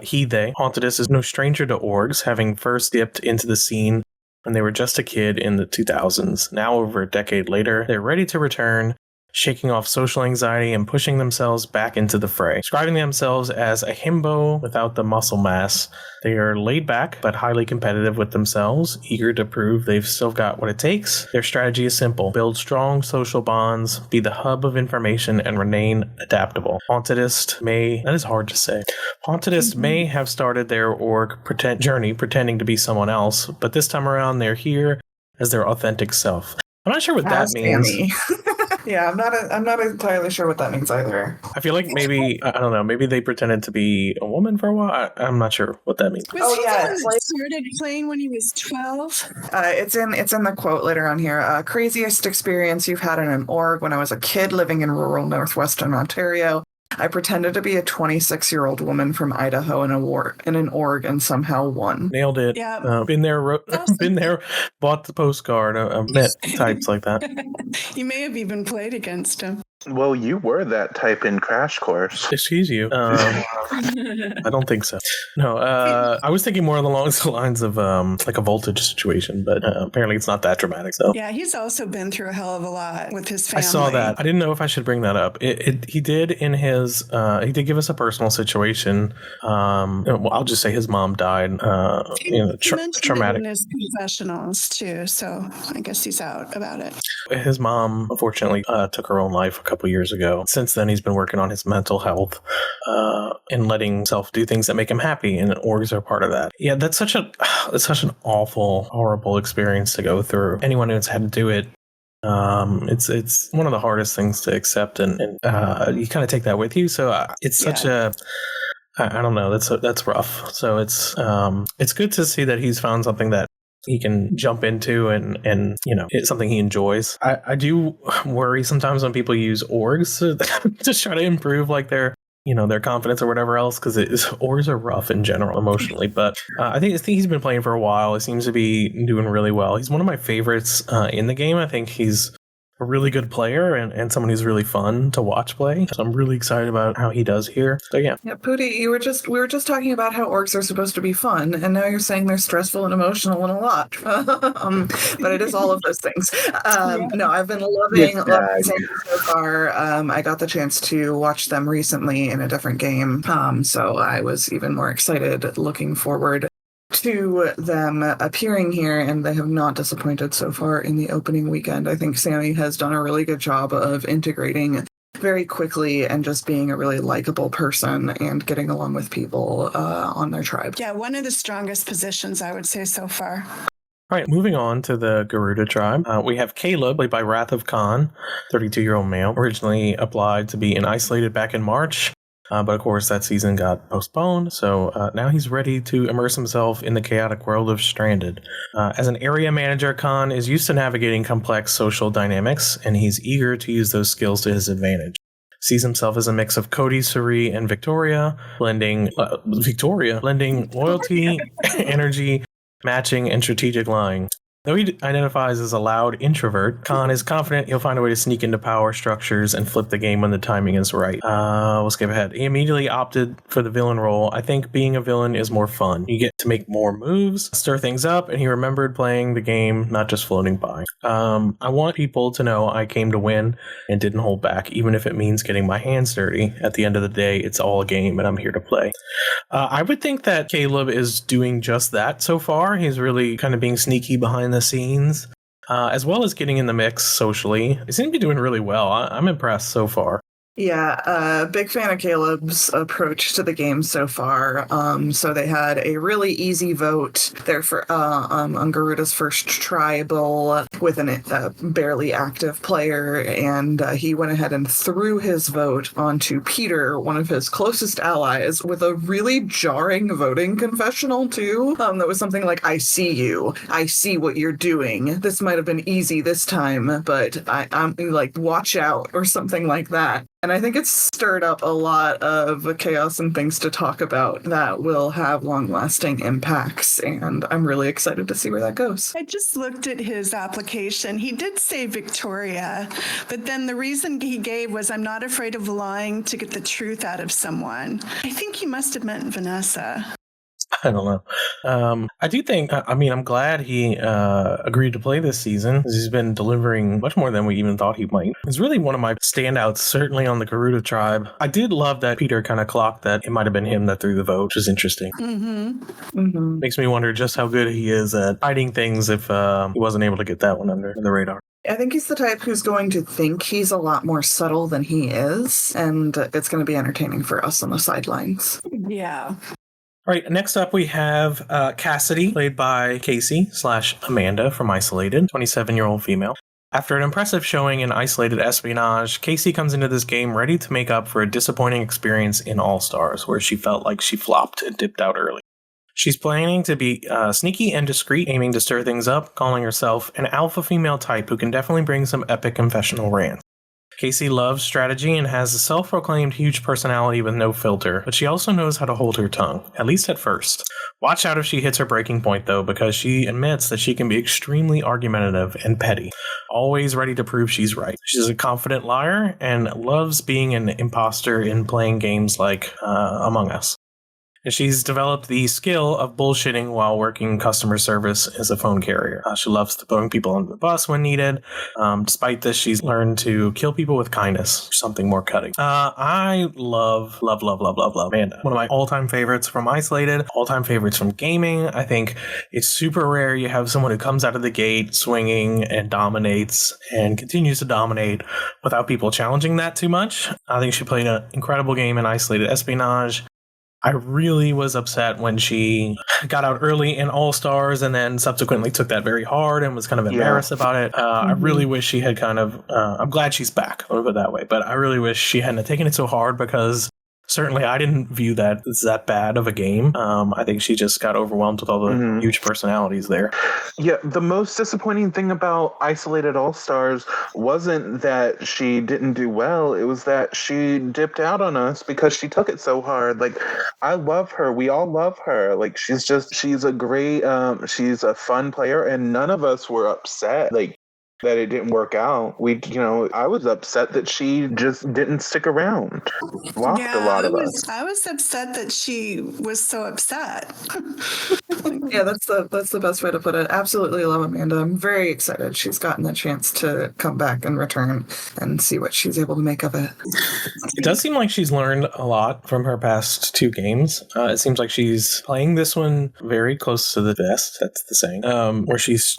He, they. Hauntedist is no stranger to orgs, having first dipped into the scene when they were just a kid in the 2000s. Now, over a decade later, they're ready to return, shaking off social anxiety and pushing themselves back into the fray. Describing themselves as a himbo without the muscle mass, they are laid back but highly competitive with themselves, eager to prove they've still got what it takes. Their strategy is simple: build strong social bonds, be the hub of information, and remain adaptable. Hauntedist may, that is hard to say, Hauntedist may have started their org journey pretending to be someone else, but this time around they're here as their authentic self. I'm not sure what that means. Yeah, I'm not entirely sure what that means either. I feel like maybe, I don't know, maybe they pretended to be a woman for a while. I'm not sure what that means. Was he the one that started playing when he was 12? It's in the quote later on here. Craziest experience you've had in an org: when I was a kid living in rural northwestern Ontario, I pretended to be a 26-year-old woman from Idaho in an org and somehow won. Nailed it. Yeah. Been there, bought the postcard, met types like that. You may have even played against him. Well, you were that type in Crash Course. Excuse you. I don't think so. No, I was thinking more along the lines of like a voltage situation, but apparently it's not that dramatic. So yeah, he's also been through a hell of a lot with his family. I saw that. I didn't know if I should bring that up. He did in his. He did give us a personal situation. Well, I'll just say his mom died. He Traumatic. in his confessionals too, so I guess he's out about it. His mom, unfortunately, took her own life a couple years ago. Since then, he's been working on his mental health and letting himself do things that make him happy, and orgs are part of that. Yeah, that's such an awful, horrible experience to go through. Anyone who's had to do it, it's one of the hardest things to accept, and you kind of take that with you. So it's such a, I don't know, that's rough. So it's good to see that he's found something that he can jump into and it's something he enjoys. I do worry sometimes when people use orgs to just try to improve like their confidence or whatever else, because orgs are rough in general emotionally. But I think he's been playing for a while. He seems to be doing really well. He's one of my favorites in the game. I think he's a really good player and someone who's really fun to watch play. So I'm really excited about how he does here. So yeah. Yeah, Pootie, we were just talking about how orgs are supposed to be fun, and now you're saying they're stressful and emotional and a lot. But it is all of those things. No, I've been loving Sandy so far. I got the chance to watch them recently in a different game. So I was even more excited, looking forward to them appearing here, and they have not disappointed so far in the opening weekend. I think Sammy has done a really good job of integrating very quickly and just being a really likable person and getting along with people on their tribe. Yeah, one of the strongest positions, I would say, so far. All right, moving on to the Garuda tribe. We have Caleb, played by Wrath of Khan, 32-year-old male, originally applied to be in Isolated back in March. But of course, that season got postponed, so now he's ready to immerse himself in the chaotic world of Stranded. As an area manager, Khan is used to navigating complex social dynamics, and he's eager to use those skills to his advantage. Sees himself as a mix of Cody, Suri, and Victoria, blending loyalty, energy, matching, and strategic lying. Though he identifies as a loud introvert, Khan is confident he'll find a way to sneak into power structures and flip the game when the timing is right. We'll skip ahead. He immediately opted for the villain role. I think being a villain is more fun. You get to make more moves, stir things up, and he remembered playing the game, not just floating by. I want people to know I came to win and didn't hold back, even if it means getting my hands dirty. At the end of the day, it's all a game, and I'm here to play. I would think that Caleb is doing just that so far. He's really kind of being sneaky behind the scenes, as well as getting in the mix socially. He seems to be doing really well. I'm impressed so far. Yeah, big fan of Caleb's approach to the game so far. So they had a really easy vote there for on Garuda's first tribal with a barely active player, and he went ahead and threw his vote onto Peter, one of his closest allies, with a really jarring voting confessional too. That was something like, "I see you. I see what you're doing. This might have been easy this time, but I'm like, watch out," or something like that. And I think it's stirred up a lot of chaos and things to talk about that will have long-lasting impacts, and I'm really excited to see where that goes. I just looked at his application. He did say Victoria, but then the reason he gave was, "I'm not afraid of lying to get the truth out of someone." I think he must have meant Vanessa. I don't know. I do think, I'm glad he agreed to play this season, because he's been delivering much more than we even thought he might. He's really one of my standouts, certainly on the Garuda tribe. I did love that Peter kind of clocked that it might have been him that threw the vote, which is interesting. Makes me wonder just how good he is at hiding things if he wasn't able to get that one under the radar. I think he's the type who's going to think he's a lot more subtle than he is, and it's going to be entertaining for us on the sidelines. Yeah. All right, next up we have Cassidy, played by Casey/Amanda from Isolated, 27-year-old female. After an impressive showing in Isolated Espionage, Casey comes into this game ready to make up for a disappointing experience in All-Stars, where she felt like she flopped and dipped out early. She's planning to be sneaky and discreet, aiming to stir things up, calling herself an alpha female type who can definitely bring some epic confessional rants. Casey loves strategy and has a self-proclaimed huge personality with no filter, but she also knows how to hold her tongue, at least at first. Watch out if she hits her breaking point, though, because she admits that she can be extremely argumentative and petty, always ready to prove she's right. She's a confident liar and loves being an imposter in playing games like Among Us. And she's developed the skill of bullshitting while working customer service as a phone carrier. She loves throwing people under the bus when needed. Despite this, she's learned to kill people with kindness, something more cutting. I love Amanda. One of my all-time favorites from Isolated, all-time favorites from gaming. I think it's super rare you have someone who comes out of the gate swinging and dominates and continues to dominate without people challenging that too much. I think she played an incredible game in Isolated Espionage. I really was upset when she got out early in All-Stars and then subsequently took that very hard and was kind of embarrassed about it. I really wish she had I'm glad she's back, let me put it that way, but I really wish she hadn't taken it so hard, because certainly I didn't view that as that bad of a game. I think she just got overwhelmed with all the huge personalities there. Yeah, the most disappointing thing about Isolated All-Stars wasn't that she didn't do well. It was that she dipped out on us because she took it so hard. Like, I love her. We all love her. Like, she's a great, she's a fun player, and none of us were upset. Like, that it didn't work out. I was upset that she just didn't stick around. Lost a lot of us. I was upset that she was so upset. Yeah, that's the best way to put it. Absolutely love Amanda. I'm very excited she's gotten the chance to come back and return and see what she's able to make of it. It does seem like she's learned a lot from her past two games. It seems like she's playing this one very close to the vest. That's the saying. Where she's,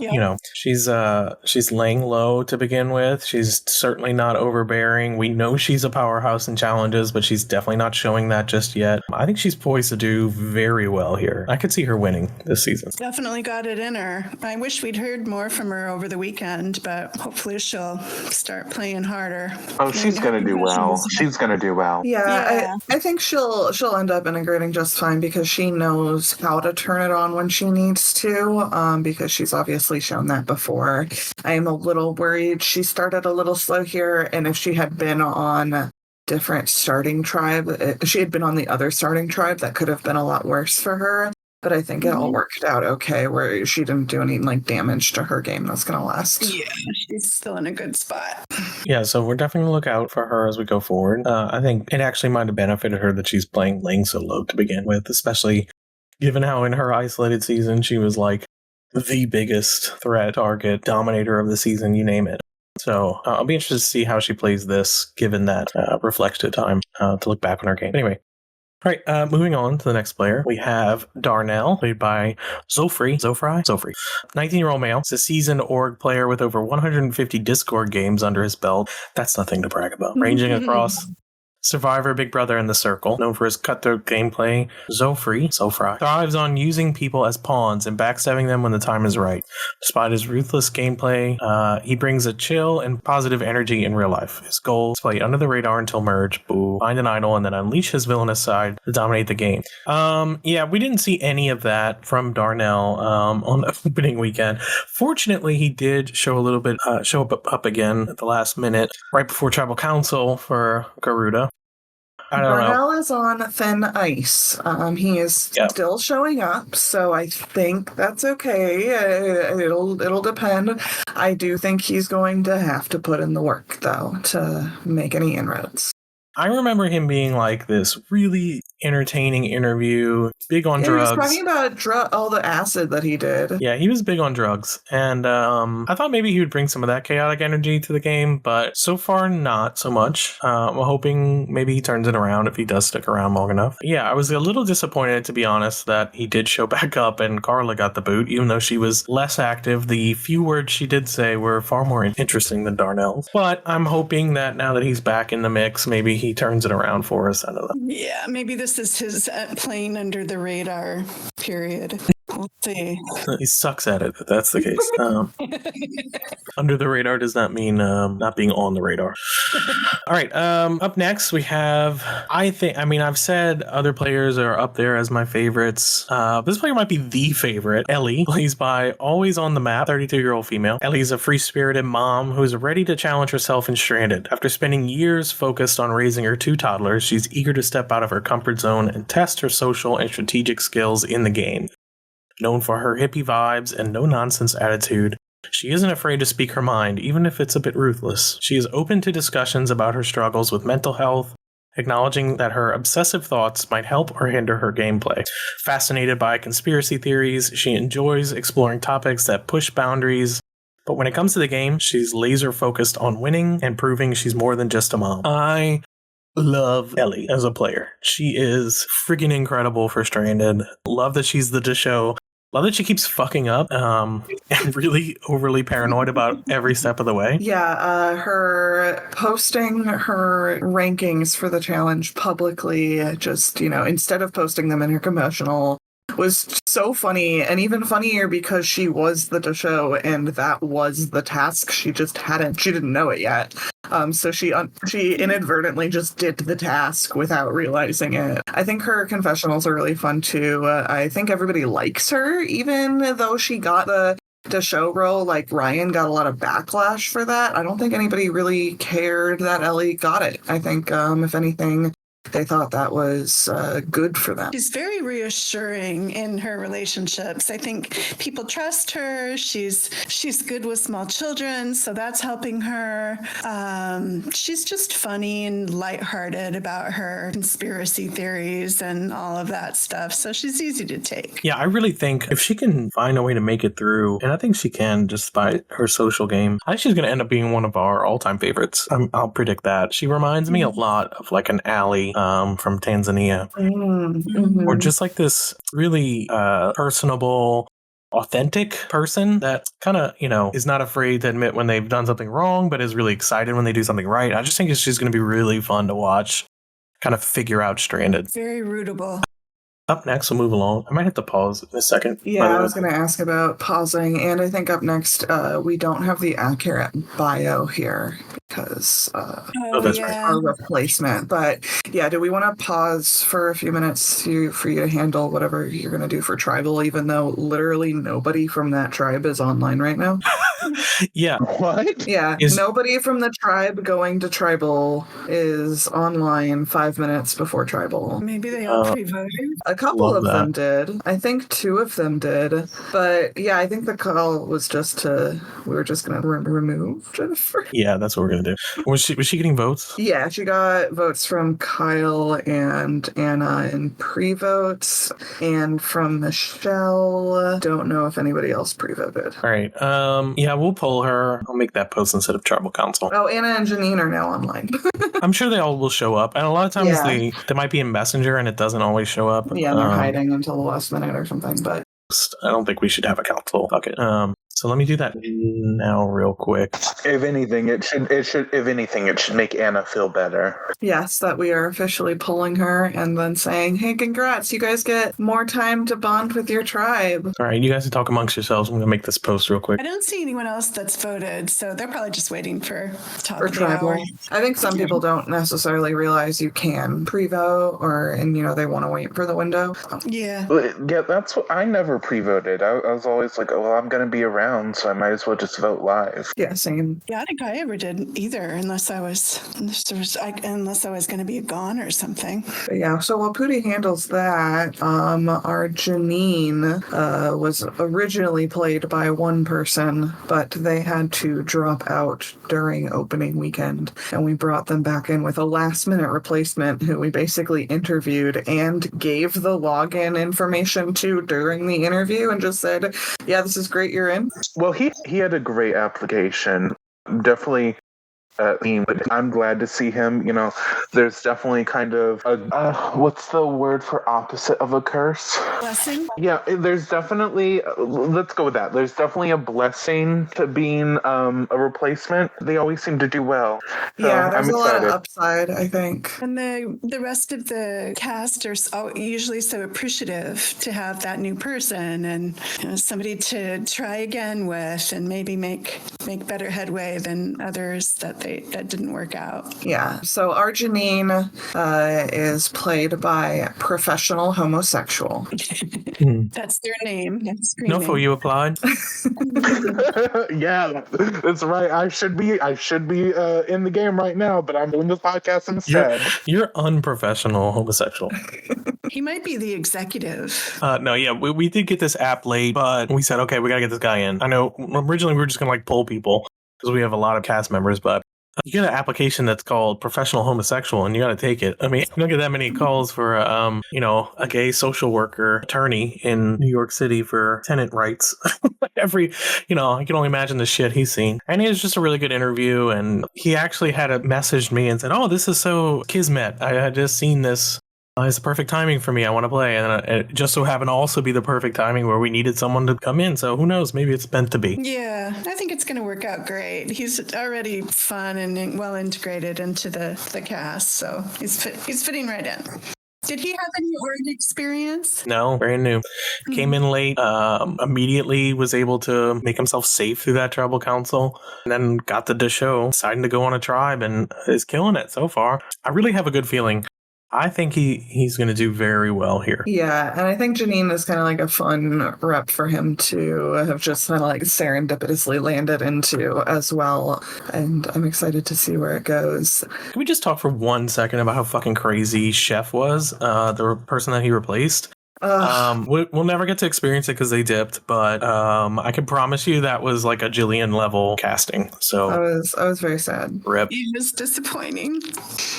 she's laying playing low to begin with. She's certainly not overbearing. We know she's a powerhouse in challenges, but she's definitely not showing that just yet. I think she's poised to do very well here. I could see her winning this season. Definitely got it in her. I wish we'd heard more from her over the weekend, but hopefully she'll start playing harder. Oh, she's going to do well. She's going to do well. Yeah. I think she'll end up integrating just fine because she knows how to turn it on when she needs to, because she's obviously shown that before. I am a little worried she started a little slow here, and if she had been on different starting tribe, if she had been on the other starting tribe, that could have been a lot worse for her. But I think it all worked out okay, where she didn't do any damage to her game that's going to last. Yeah, she's still in a good spot. Yeah, so we're definitely going to look out for her as we go forward. I think it actually might have benefited her that she's laying so low to begin with, especially given how in her isolated season she was the biggest threat, target, dominator of the season, you name it. So I'll be interested to see how she plays this, given that reflective time to look back on her game. Anyway. All right, moving on to the next player. We have Darnell, played by Zofri. 19-year-old male. He's a seasoned org player with over 150 Discord games under his belt. That's nothing to brag about. Ranging across Survivor, Big Brother, and The Circle. Known for his cutthroat gameplay, Zofri thrives on using people as pawns and backstabbing them when the time is right. Despite his ruthless gameplay, he brings a chill and positive energy in real life. His goal is to play under the radar until merge, find an idol, and then unleash his villainous side to dominate the game. We didn't see any of that from Darnell on the opening weekend. Fortunately, he did show up again at the last minute, right before Tribal Council for Garuda. Darnell is on thin ice. He is still showing up, so I think that's okay. It'll depend. I do think he's going to have to put in the work, though, to make any inroads. I remember him being this really entertaining interview, big on drugs. He was talking about all the acid that he did. Yeah, he was big on drugs. And I thought maybe he would bring some of that chaotic energy to the game, but so far not so much. I'm hoping maybe he turns it around if he does stick around long enough. Yeah, I was a little disappointed, to be honest, that he did show back up and Carla got the boot, even though she was less active. The few words she did say were far more interesting than Darnell's. But I'm hoping that now that he's back in the mix, maybe he turns it around for us. I don't know. Yeah, maybe this is his playing under the radar period. We'll see. He sucks at it, if that's the case. Under the radar does not mean not being on the radar. All right, up next we have, I've said other players are up there as my favorites. This player might be the favorite. Ellie, plays by Always on the Map, 32-year-old female. Ellie's a free-spirited mom who's ready to challenge herself in Stranded. After spending years focused on raising her two toddlers, she's eager to step out of her comfort zone and test her social and strategic skills in the game. Known for her hippie vibes and no-nonsense attitude, she isn't afraid to speak her mind, even if it's a bit ruthless. She is open to discussions about her struggles with mental health, acknowledging that her obsessive thoughts might help or hinder her gameplay. Fascinated by conspiracy theories, she enjoys exploring topics that push boundaries, but when it comes to the game, she's laser-focused on winning and proving she's more than just a mom. I love Ellie as a player. She is friggin' incredible for Stranded. Love that she's the show. Love that she keeps fucking up and really overly paranoid about every step of the way. Yeah, her posting her rankings for the challenge publicly, just, instead of posting them in her promotional, was so funny, and even funnier because she was the show and that was the task. She didn't know it yet. So she inadvertently just did the task without realizing it. I think her confessionals are really fun too. I think everybody likes her, even though she got the show role. Ryan got a lot of backlash for that. I don't think anybody really cared that Ellie got it. I think, if anything, they thought that was good for them. She's very reassuring in her relationships. I think people trust her. She's good with small children, so that's helping her. She's just funny and lighthearted about her conspiracy theories and all of that stuff. So she's easy to take. Yeah, I really think if she can find a way to make it through, and I think she can just by her social game, I think she's going to end up being one of our all-time favorites. I'll predict that. She reminds me a lot of an Ally from Tanzania, or just this really personable, authentic person that kind of, is not afraid to admit when they've done something wrong, but is really excited when they do something right. I just think it's just going to be really fun to watch, kind of figure out Stranded. Very rootable. Up next, we'll move along. I might have to pause in a second. Yeah, I was going to ask about pausing, and I think up next, we don't have the accurate bio here because that's right. our replacement. But yeah, do we want to pause for a few minutes for you to handle whatever you're going to do for Tribal, even though literally nobody from that tribe is online right now? Yeah. What? Yeah, nobody from the tribe going to Tribal is online 5 minutes before Tribal. Maybe they all pre-voted. A couple of them did. I think 2 of them did. But yeah, I think the call was we were just going to remove Jennifer. Yeah, that's what we're going to do. Was she getting votes? Yeah, she got votes from Kyle and Anna in pre-votes and from Michelle. Don't know if anybody else pre-voted. All right. Yeah, we'll poll her. I'll make that post instead of Tribal Council. Oh, Anna and Janine are now online. I'm sure they all will show up. And a lot of times they might be in Messenger and it doesn't always show up. Yeah, they're hiding until the last minute or something, but I don't think we should have a council. Fuck it. So let me do that now real quick. If anything, it should make Anna feel better. Yes, that we are officially pulling her and then saying, hey, congrats, you guys get more time to bond with your tribe. All right, you guys can talk amongst yourselves. I'm going to make this post real quick. I don't see anyone else that's voted, so they're probably just waiting for top For of the Tribal. hour. I think some people don't necessarily realize you can pre-vote and they want to wait for the window. Yeah. Yeah, that's what I never pre-voted. I was always like, oh, well, I'm going to be around, so I might as well just vote live. Yeah, same. Yeah, I don't think I ever did either, unless I was going to be gone or something. But yeah, so while Pootie handles that, our Janine was originally played by one person, but they had to drop out during opening weekend, and we brought them back in with a last-minute replacement who we basically interviewed and gave the login information to during the interview and just said, yeah, this is great, you're in. Well, he had a great application. Definitely. But I'm glad to see him. There's definitely kind of what's the word for opposite of a curse? Blessing? Yeah, there's definitely, let's go with that. There's definitely a blessing to being a replacement. They always seem to do well. So Yeah, there's I'm a lot excited. of upside, I think. And the rest of the cast are usually so appreciative to have that new person and somebody to try again with and maybe make better headway than others that didn't work out. Yeah, so our Janine is played by professional homosexual. That's their name. That's No, for you applied. Yeah, that's right. I should be in the game right now, but I'm doing this podcast instead. You're unprofessional homosexual. He might be the executive. No, yeah, we did get this app late, but we said, okay, we got to get this guy in. I know originally we were just going to pull people because we have a lot of cast members, but you get an application that's called professional homosexual and you got to take it. I mean, you don't get that many calls for, a gay social worker attorney in New York City for tenant rights. I can only imagine the shit he's seen. And it was just a really good interview. And he actually had messaged me and said, oh, this is so kismet. I had just seen this. It's the perfect timing for me. I want to play. And it just so happened to also be the perfect timing where we needed someone to come in. So who knows? Maybe it's meant to be. Yeah, I think it's going to work out great. He's already fun and well integrated into the cast. So he's fitting right in. Did he have any org experience? No, brand new. Came in late, immediately was able to make himself safe through that tribal council, and then got the show, deciding to go on a tribe, and is killing it so far. I really have a good feeling. I think he's going to do very well here. Yeah, and I think Janine is kind of like a fun rep for him to have just kind of like serendipitously landed into as well. And I'm excited to see where it goes. Can we just talk for 1 second about how fucking crazy Chef was, the person that he replaced? We'll never get to experience it because they dipped, but I can promise you that was like a Jillian level casting. So I was very sad. Rip. It was disappointing,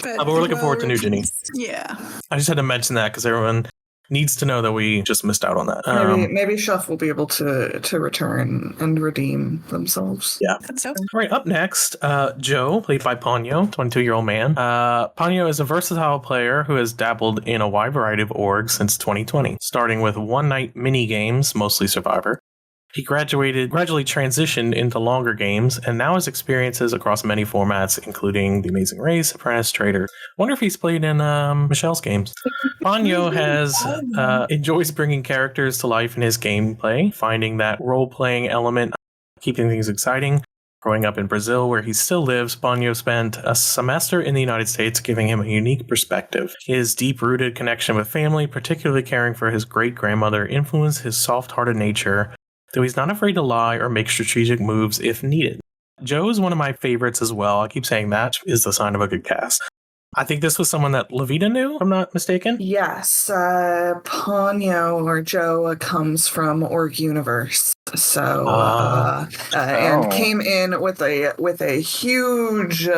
but we're looking forward to new Janine. Yeah, I just had to mention that because everyone needs to know that we just missed out on that. Maybe Chef will be able to return and redeem themselves. Yeah. that's so. All right, up next, Joe, played by Ponyo, 22-year-old man. Ponyo is a versatile player who has dabbled in a wide variety of orgs since 2020, starting with one-night mini games, mostly Survivor, He gradually transitioned into longer games, and now has experiences across many formats, including The Amazing Race, Apprentice, Trader. Wonder if he's played in Michelle's games. Ponyo enjoys bringing characters to life in his gameplay, finding that role-playing element, keeping things exciting. Growing up in Brazil, where he still lives, Ponyo spent a semester in the United States, giving him a unique perspective. His deep-rooted connection with family, particularly caring for his great-grandmother, influenced his soft-hearted nature, though he's not afraid to lie or make strategic moves if needed. Joe is one of my favorites as well. I keep saying that is the sign of a good cast. I think this was someone that Levita knew, if I'm not mistaken. Yes, Ponyo or Joe comes from Org Universe, so and came in with a huge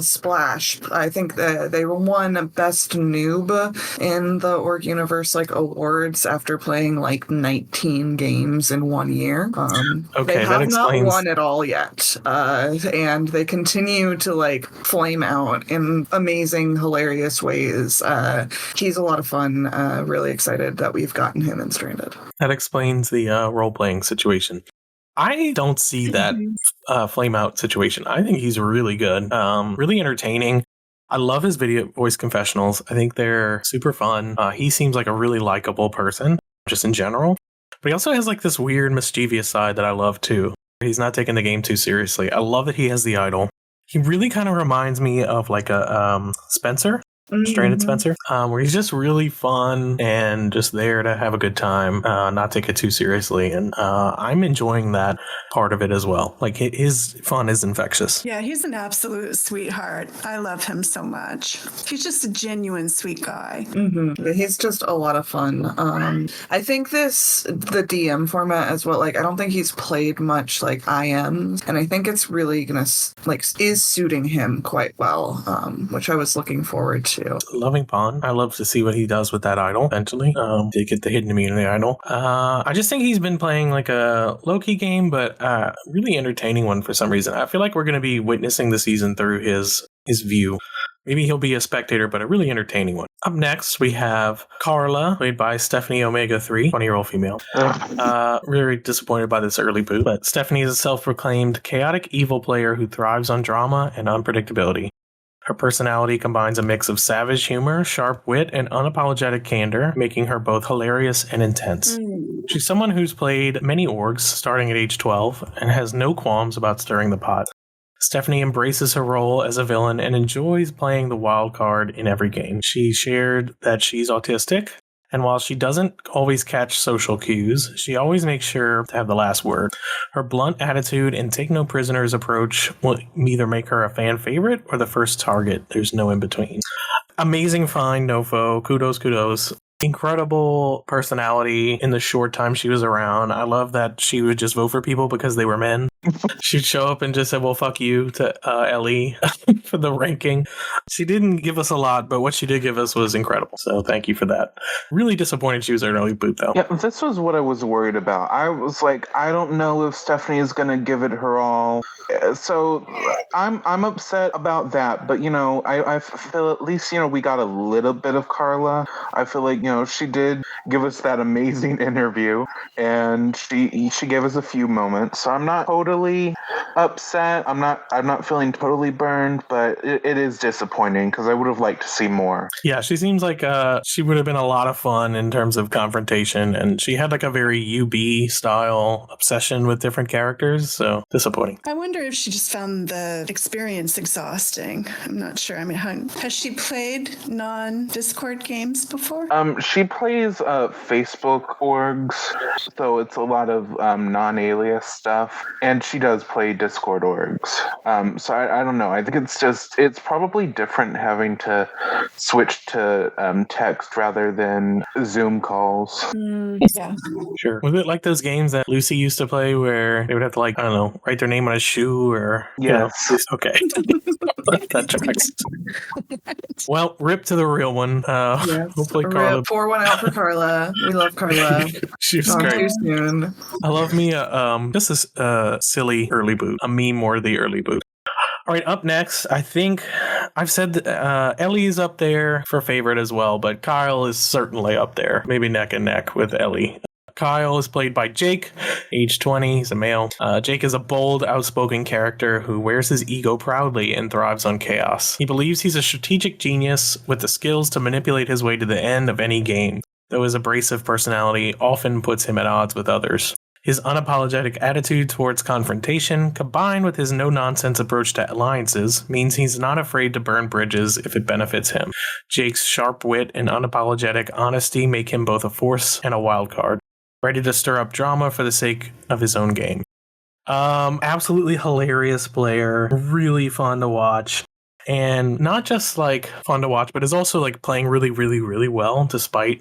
splash. I think they won Best Noob in the Org Universe awards after playing 19 games in 1 year. Okay, they have not won it all yet, and they continue to flame out in amazing, hilarious ways. He's a lot of fun. Really excited that we've gotten him in Stranded. That explains the role-playing situation. I don't see that flame out situation. I think he's really good, really entertaining. I love his video voice confessionals. I think they're super fun. He seems like a really likable person, just in general. But he also has this weird, mischievous side that I love too. He's not taking the game too seriously. I love that he has the idol. He really kind of reminds me of a Spencer, Stranded Spencer, where he's just really fun and just there to have a good time, not take it too seriously. And I'm enjoying that part of it as well. His fun is infectious. Yeah, he's an absolute sweetheart. I love him so much. He's just a genuine sweet guy. Mm-hmm. He's just a lot of fun. I think the DM format as well, I don't think he's played much I am. And I think it's really gonna, is suiting him quite well, which I was looking forward to. Loving Pawn. I love to see what he does with that idol eventually. To get the hidden immunity idol. I just think he's been playing a low-key game, but really entertaining one for some reason. I feel like we're going to be witnessing the season through his view. Maybe he'll be a spectator, but a really entertaining one. Up next, we have Carla, played by Stephanie Omega 3, 20-year-old female. Really disappointed by this early boot, but Stephanie is a self-proclaimed chaotic evil player who thrives on drama and unpredictability. Her personality combines a mix of savage humor, sharp wit, and unapologetic candor, making her both hilarious and intense. She's someone who's played many orgs, starting at age 12, and has no qualms about stirring the pot. Stephanie embraces her role as a villain and enjoys playing the wild card in every game. She shared that she's autistic, and while she doesn't always catch social cues, she always makes sure to have the last word. Her blunt attitude and take no prisoners approach will either make her a fan favorite or the first target. There's no in between. Amazing find, Nofo. Kudos. Incredible personality in the short time she was around. I love that she would just vote for people because they were men. She'd show up and just say, well, fuck you to Ellie for the ranking. She didn't give us a lot, but what she did give us was incredible. So thank you for that. Really disappointed she was an early boot, though. Yeah, this was what I was worried about. I was I don't know if Stephanie is going to give it her all. So I'm upset about that. But, I feel at least, we got a little bit of Carla. I feel like, she did give us that amazing interview, and she gave us a few moments. So I'm not totally upset. I'm not feeling totally burned, but it is disappointing because I would have liked to see more. Yeah, she seems like she would have been a lot of fun in terms of confrontation, and she had a very UB style obsession with different characters. So disappointing. I wonder if she just found the experience exhausting. I'm not sure. I mean, has she played non-Discord games before? She plays Facebook orgs, so it's a lot of non-alias stuff, and she does play Discord orgs. So I don't know. I think it's probably different having to switch to text rather than Zoom calls. Yeah. Sure. Was it like those games that Lucy used to play where they would have to I don't know, write their name on a shoe or... Yes. Okay. That tracks. Well, rip to the real one. Yes. Hopefully Carla... Pour one out for Carla. We love Carla. She was Not great. too soon. I love me just a silly early boot. A meme-worthy early boot. All right, up next, I think I've said that, Ellie's up there for favorite as well, but Kyle is certainly up there. Maybe neck and neck with Ellie. Kyle is played by Jake, age 20. He's a male. Jake is a bold, outspoken character who wears his ego proudly and thrives on chaos. He believes he's a strategic genius with the skills to manipulate his way to the end of any game, though his abrasive personality often puts him at odds with others. His unapologetic attitude towards confrontation, combined with his no-nonsense approach to alliances, means he's not afraid to burn bridges if it benefits him. Jake's sharp wit and unapologetic honesty make him both a force and a wild card, ready to stir up drama for the sake of his own game. Absolutely hilarious player, really fun to watch. And not just like fun to watch, but is also like playing really, really, really well despite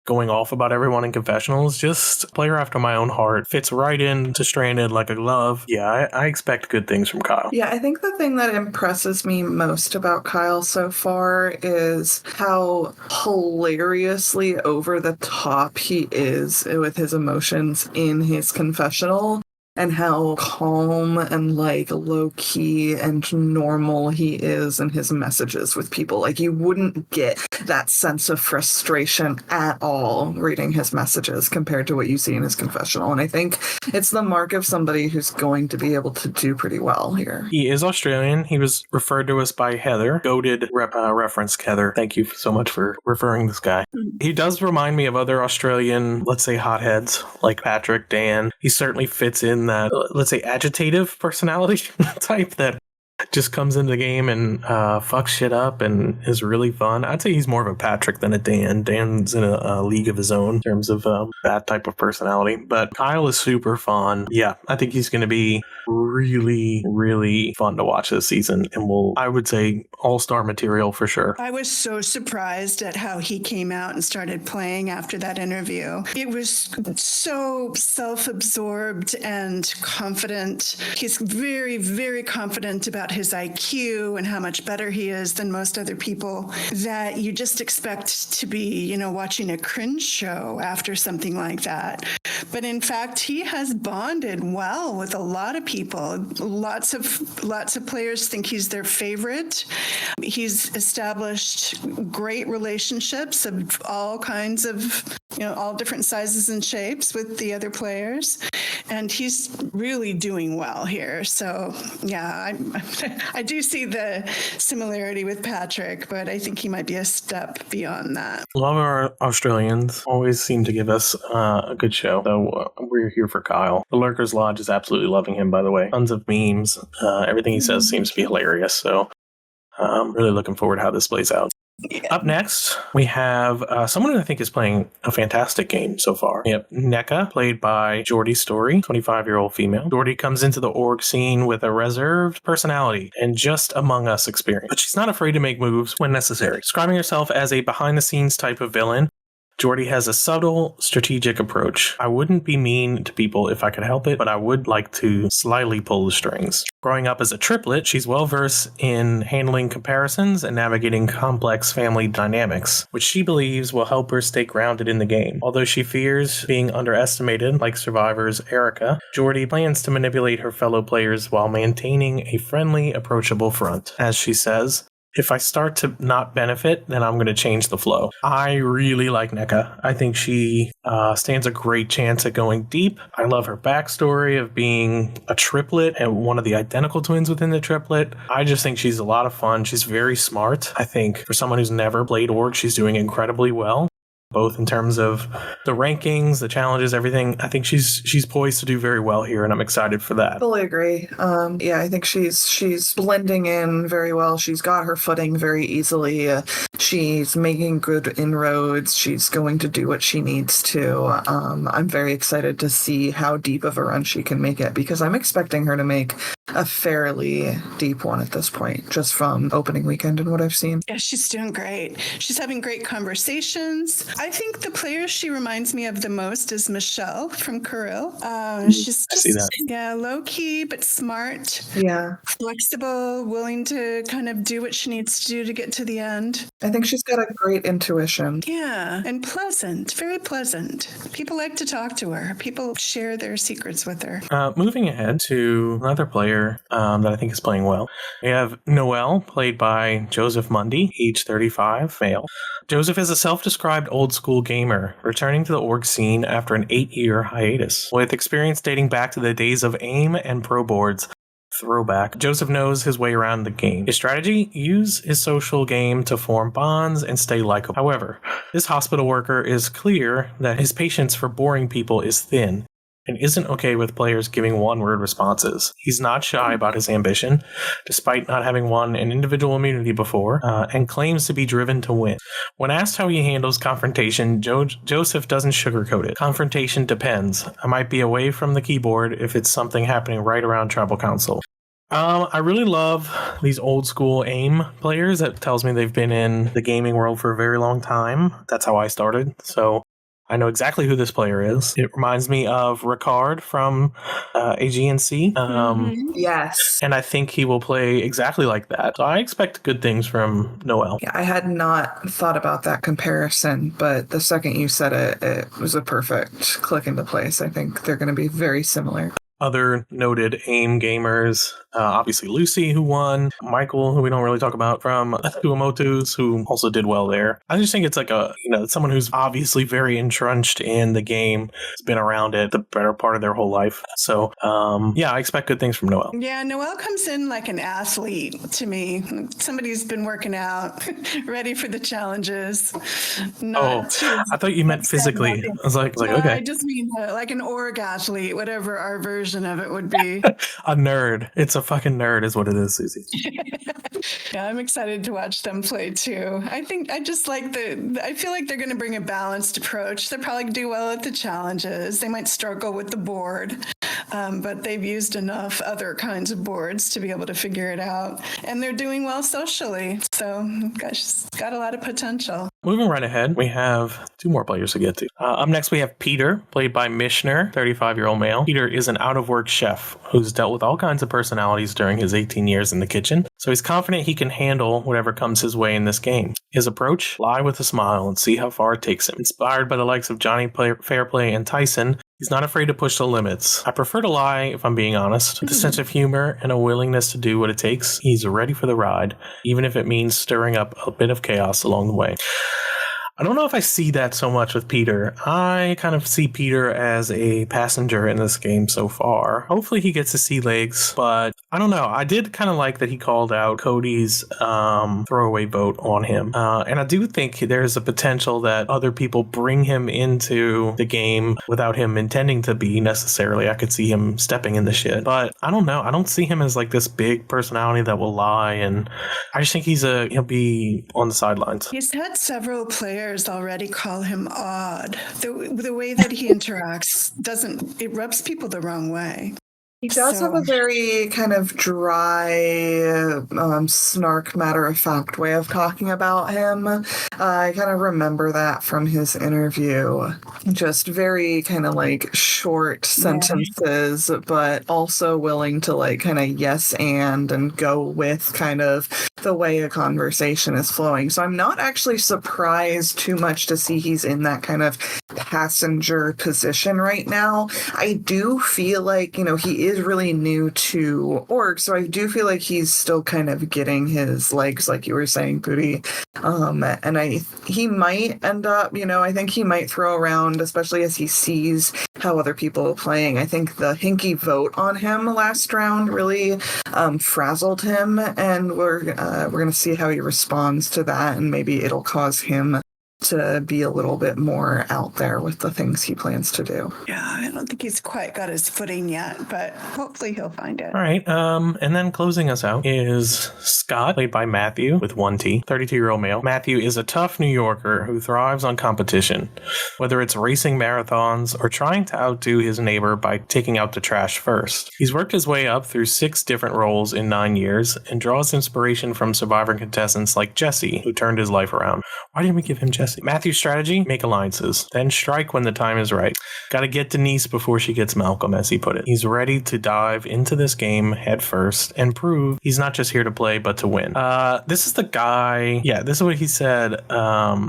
going off about everyone in confessionals. Just a player after my own heart. Fits right into Stranded like a glove. Yeah, I expect good things from Kyle. Yeah, I think the thing that impresses me most about Kyle so far is how hilariously over the top he is with his emotions in his confessional. And how calm and like low key and normal he is in his messages with people. Like you wouldn't get that sense of frustration at all reading his messages compared to what you see in his confessional. And I think it's the mark of somebody who's going to be able to do pretty well here. He is Australian. He was referred to us by Heather. Goated reference, Heather. Thank you so much for referring this guy. He does remind me of other Australian, let's say, hotheads like Patrick, Dan. He certainly fits in that, let's say, agitative personality type that just comes into the game and fucks shit up and is really fun. I'd say he's more of a Patrick than a Dan. Dan's in a league of his own in terms of that type of personality. But Kyle is super fun. Yeah, I think he's going to be really, really fun to watch this season. And I would say, all-star material for sure. I was so surprised at how he came out and started playing after that interview. It was so self-absorbed and confident. He's very, very confident about his IQ and how much better he is than most other people, that you just expect to be, watching a cringe show after something like that. But in fact, he has bonded well with a lot of people. Lots of players think he's their favorite. He's established great relationships of all kinds of, all different sizes and shapes with the other players. And he's really doing well here. So, yeah, I do see the similarity with Patrick, but I think he might be a step beyond that. A lot of our Australians always seem to give us a good show, so we're here for Kyle. The Lurkers Lodge is absolutely loving him, by the way. Tons of memes. Everything he says seems to be hilarious, so I'm really looking forward to how this plays out. Yeah. Up next, we have someone who I think is playing a fantastic game so far. We have NECA, played by Jordy Story, 25-year-old female. Jordy comes into the org scene with a reserved personality and just among us experience, but she's not afraid to make moves when necessary. Describing herself as a behind-the-scenes type of villain, Jordy has a subtle, strategic approach. I wouldn't be mean to people if I could help it, but I would like to slyly pull the strings. Growing up as a triplet, she's well-versed in handling comparisons and navigating complex family dynamics, which she believes will help her stay grounded in the game. Although she fears being underestimated, like Survivor's Erica, Jordy plans to manipulate her fellow players while maintaining a friendly, approachable front. As she says, if I start to not benefit, then I'm going to change the flow. I really like NECA. I think she stands a great chance at going deep. I love her backstory of being a triplet and one of the identical twins within the triplet. I just think she's a lot of fun. She's very smart. I think for someone who's never played Org, she's doing incredibly well. Both in terms of the rankings, the challenges, everything. I think she's poised to do very well here, and I'm excited for that. Fully agree. I think she's blending in very well. She's got her footing very easily. She's making good inroads. She's going to do what she needs to. I'm very excited to see how deep of a run she can make it, because I'm expecting her to make a fairly deep one at this point, just from opening weekend and what I've seen. Yeah, she's doing great. She's having great conversations. I think the player she reminds me of the most is Michelle from Kuril. She's just, I see that. Yeah, low key, but smart. Yeah. Flexible, willing to kind of do what she needs to do to get to the end. I think she's got a great intuition. Yeah, and pleasant, very pleasant. People like to talk to her. People share their secrets with her. Moving ahead to another player player that I think is playing well. We have Noel, played by Joseph Mundy, age 35, male. Joseph is a self-described old-school gamer, returning to the org scene after an 8-year hiatus. With experience dating back to the days of AIM and Pro Boards, throwback, Joseph knows his way around the game. His strategy? Use his social game to form bonds and stay likable. However, this hospital worker is clear that his patience for boring people is thin, and isn't okay with players giving one-word responses. He's not shy about his ambition, despite not having won an individual immunity before, and claims to be driven to win. When asked how he handles confrontation, Joseph doesn't sugarcoat it. Confrontation depends. I might be away from the keyboard if it's something happening right around Tribal Council. I really love these old school AIM players. That tells me they've been in the gaming world for a very long time. That's how I started. So I know exactly who this player is. It reminds me of Ricard from AGNC. Yes. And I think he will play exactly like that. So I expect good things from Noel. Yeah, I had not thought about that comparison, but the second you said it, it was a perfect click into place. I think they're going to be very similar. Other noted AIM gamers, obviously Lucy, who won, Michael, who we don't really talk about, from Tuamotus, who also did well there. I just think it's like someone who's obviously very entrenched in the game, has been around it the better part of their whole life. So, I expect good things from Noel. Yeah, Noel comes in like an athlete to me. Somebody who's been working out, ready for the challenges. I thought you meant physically. I was like, no, okay. I just mean like an org athlete, whatever our version of it would be. A nerd. It's a fucking nerd is what it is, Susie. Yeah, I'm excited to watch them play too. I feel like they're going to bring a balanced approach. They'll probably do well at the challenges. They might struggle with the board, but they've used enough other kinds of boards to be able to figure it out. And they're doing well socially. So, gosh, it's got a lot of potential. Moving right ahead, we have 2 more players to get to. Up next, we have Peter, played by Mishner, 35-year-old male. Peter is an out-of-work chef who's dealt with all kinds of personalities during his 18 years in the kitchen, so he's confident he can handle whatever comes his way in this game. His approach? Lie with a smile and see how far it takes him. Inspired by the likes of Johnny Fairplay and Tyson, he's not afraid to push the limits. I prefer to lie, if I'm being honest. With a sense of humor and a willingness to do what it takes, he's ready for the ride, even if it means stirring up a bit of chaos along the way. I don't know if I see that so much with Peter. I kind of see Peter as a passenger in this game so far. Hopefully he gets to see legs, but I don't know. I did kind of like that he called out Cody's throwaway vote on him. And I do think there's a potential that other people bring him into the game without him intending to be necessarily. I could see him stepping in the shit. But I don't know. I don't see him as like this big personality that will lie. And I just think he'll be on the sidelines. He's had several players already call him odd. The way that he interacts it rubs people the wrong way. He does have a very kind of dry, snark, matter-of-fact way of talking about him. I kind of remember that from his interview. Just very kind of like short sentences, but also willing to like kind of yes and go with kind of the way a conversation is flowing. So I'm not actually surprised too much to see he's in that kind of passenger position right now. I do feel like, he is really new to org, so I do feel like he's still kind of getting his legs, like you were saying, Pooty. And he might end up, I think he might throw around, especially as he sees how other people are playing. I think the hinky vote on him last round really frazzled him, and we're going to see how he responds to that, and maybe it'll cause him to be a little bit more out there with the things he plans to do. Yeah, I don't think he's quite got his footing yet, but hopefully he'll find it. All right. And then closing us out is Scott, played by Matthew with 1T, 32-year-old male. Matthew is a tough New Yorker who thrives on competition, whether it's racing marathons or trying to outdo his neighbor by taking out the trash first. He's worked his way up through 6 different roles in 9 years and draws inspiration from Survivor contestants like Jesse, who turned his life around. Why didn't we give him Jesse? Matthew's strategy? Make alliances, then strike when the time is right. Gotta get Denise before she gets Malcolm, as he put it. He's ready to dive into this game head first and prove he's not just here to play, but to win. This is the guy, this is what he said.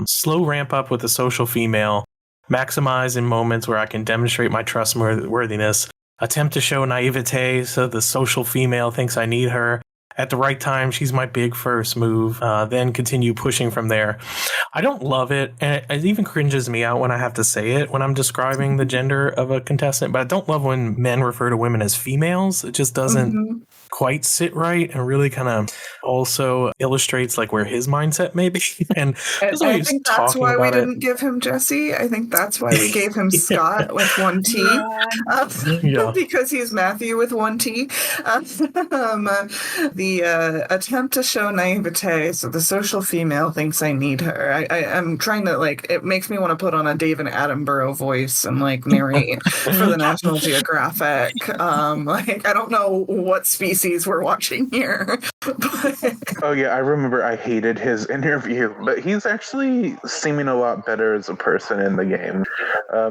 Slow ramp up with a social female, maximize in moments where I can demonstrate my trustworthiness, attempt to show naivete so the social female thinks I need her. At the right time, she's my big first move, then continue pushing from there. I don't love it, and it even cringes me out when I have to say it when I'm describing the gender of a contestant, but I don't love when men refer to women as females. It just doesn't quite sit right, and really kind of also illustrates like where his mindset may be. And I think that's why we didn't give him Jesse. I think that's why we gave him Scott with one T, because he's Matthew with one T. The attempt to show naivete, so the social female thinks I need her. I'm trying to, like, it makes me want to put on a David Attenborough voice and like narrate for the National Geographic. Like, I don't know what species we're watching here. But... Oh yeah, I remember I hated his interview, but he's actually seeming a lot better as a person in the game.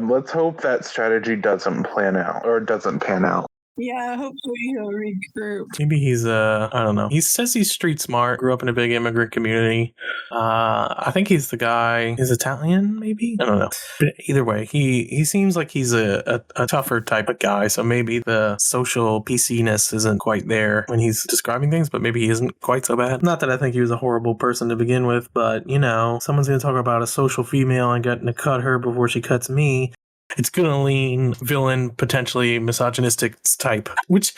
Let's hope that strategy doesn't pan out. Yeah, hopefully he'll regroup. Maybe he's I don't know. He says he's street smart, grew up in a big immigrant community. I think he's the guy. He's Italian, maybe? I don't know. But either way, he seems like he's a tougher type of guy, so maybe the social PC-ness isn't quite there when he's describing things, but maybe he isn't quite so bad. Not that I think he was a horrible person to begin with, but, you know, someone's going to talk about a social female and getting to cut her before she cuts me. It's going to lean villain, potentially misogynistic type, which,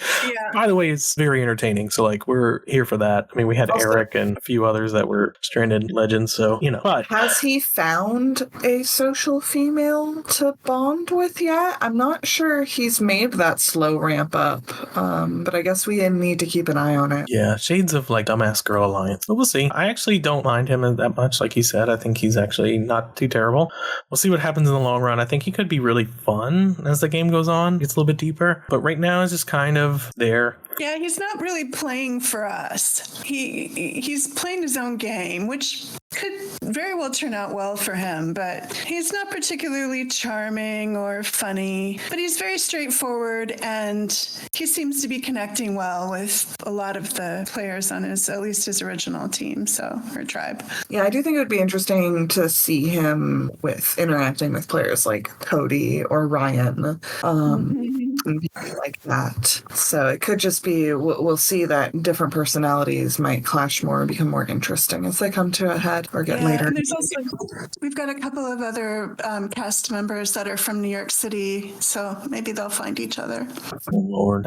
by the way, is very entertaining. So, like, we're here for that. I mean, we had also Eric and a few others that were stranded legends. So, you know. But has he found a social female to bond with yet? I'm not sure he's made that slow ramp up. But I guess we need to keep an eye on it. Yeah, shades of, like, Dumbass Girl Alliance. But we'll see. I actually don't mind him that much. Like you said, I think he's actually not too terrible. We'll see what happens in the long run. I think he could be really fun as the game goes on. It's a little bit deeper, but right now it's just kind of there. Yeah, he's not really playing for us. He's playing his own game, which could very well turn out well for him, but he's not particularly charming or funny, but he's very straightforward, and he seems to be connecting well with a lot of the players on at least his original team, or tribe. Yeah, I do think it would be interesting to see him interacting with players like Cody or Ryan. And people like that. So it could just be, we'll see that different personalities might clash more and become more interesting as they come to a head or get later. And there's also, we've got a couple of other cast members that are from New York City, so maybe they'll find each other. Oh, Lord.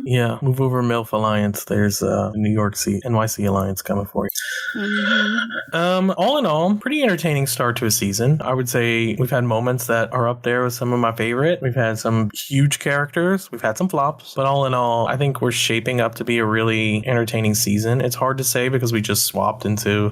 Yeah, move over MILF Alliance. There's a New York NYC Alliance coming for you. All in all, pretty entertaining start to a season. I would say we've had moments that are up there with some of my favorite. We've had some huge characters. We've had some flops. But all in all, I think we're shaping up to be a really entertaining season. It's hard to say because we just swapped into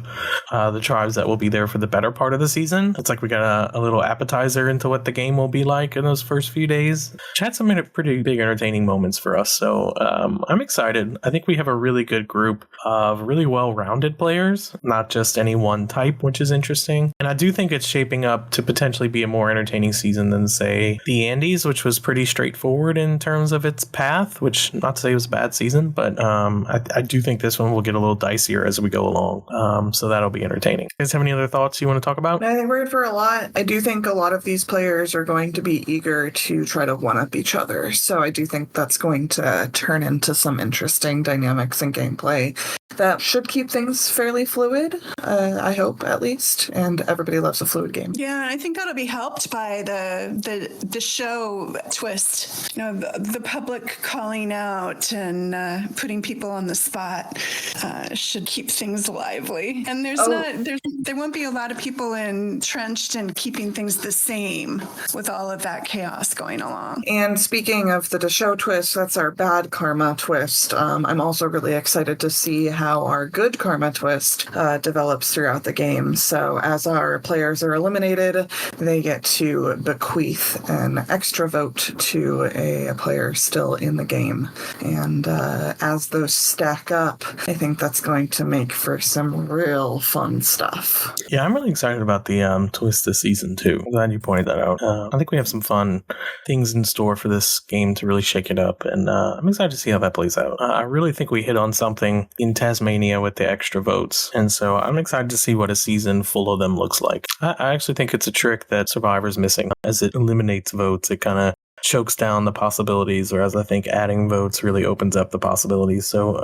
the tribes that will be there for the better part of the season. It's like we got a little appetizer into what the game will be like in those first few days. Which had some pretty big entertaining moments for us. So I'm excited. I think we have a really good group of really well-rounded players, not just any one type, which is interesting. And I do think it's shaping up to potentially be a more entertaining season than, say, the Andes, which was pretty straightforward in terms of its path, which not to say it was a bad season, but I do think this one will get a little dicier as we go along. So that'll be entertaining. You guys have any other thoughts you want to talk about? I think we're in for a lot. I do think a lot of these players are going to be eager to try to one-up each other. So I do think that's going to turn into some interesting dynamics and gameplay that should keep things fairly fluid, I hope, at least. And everybody loves a fluid game. Yeah, I think that'll be helped by the show twist. You know, the public calling out and putting people on the spot should keep things lively. And there won't be a lot of people entrenched in keeping things the same with all of that chaos going along. And speaking of the show twist, that's our bad karma twist. I'm also really excited to see how our good karma twist develops throughout the game. So as our players are eliminated, they get to bequeath an extra vote to a player still in the game. And as those stack up, I think that's going to make for some real fun stuff. Yeah, I'm really excited about the twist this season too. I'm glad you pointed that out. I think we have some fun things in store for this game to really shake it up, and I'm excited to see how that plays out. I really think we hit on something in Tasmania with the extra votes, and so I'm excited to see what a season full of them looks like. I actually think it's a trick that Survivor's missing. As it eliminates votes, it kind of chokes down the possibilities, whereas I think adding votes really opens up the possibilities. So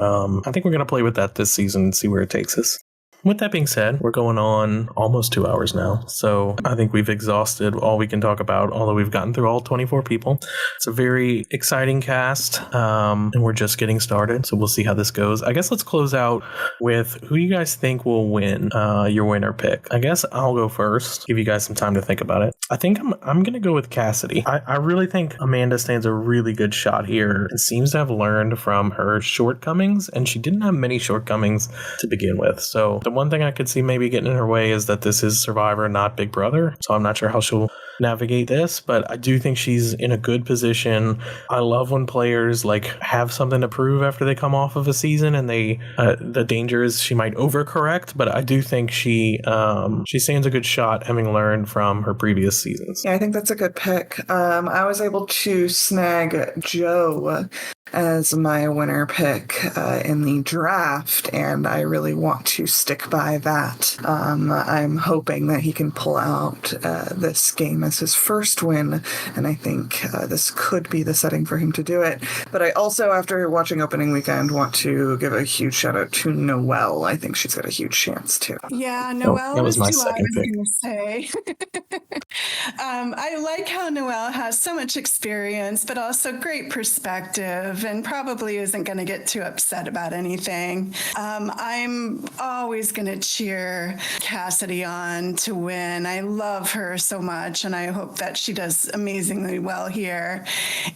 I think we're going to play with that this season and see where it takes us. With that being said, we're going on almost 2 hours now, so I think we've exhausted all we can talk about, although we've gotten through all 24 people. It's a very exciting cast, and we're just getting started, so we'll see how this goes. I guess let's close out with who you guys think will win your winner pick. I guess I'll go first, give you guys some time to think about it. I think I'm going to go with Cassidy. I really think Amanda stands a really good shot here and seems to have learned from her shortcomings, and she didn't have many shortcomings to begin with, so the one thing I could see maybe getting in her way is that this is Survivor, not Big Brother. So I'm not sure how she'll navigate this, but I do think she's in a good position. I love when players like have something to prove after they come off of a season, and the danger is she might overcorrect, but I do think she stands a good shot having learned from her previous seasons. Yeah, I think that's a good pick. I was able to snag Joe as my winner pick in the draft, and I really want to stick by that. I'm hoping that he can pull out this game as his first win, and I think this could be the setting for him to do it. But I also, after watching opening weekend, want to give a huge shout out to Noelle. I think she's got a huge chance too. Yeah, Noelle that was my who second I was pick. going to say. I like how Noelle has so much experience, but also great perspective, and probably isn't going to get too upset about anything. I'm always going to cheer Cassidy on to win. I love her so much, and I hope that she does amazingly well here.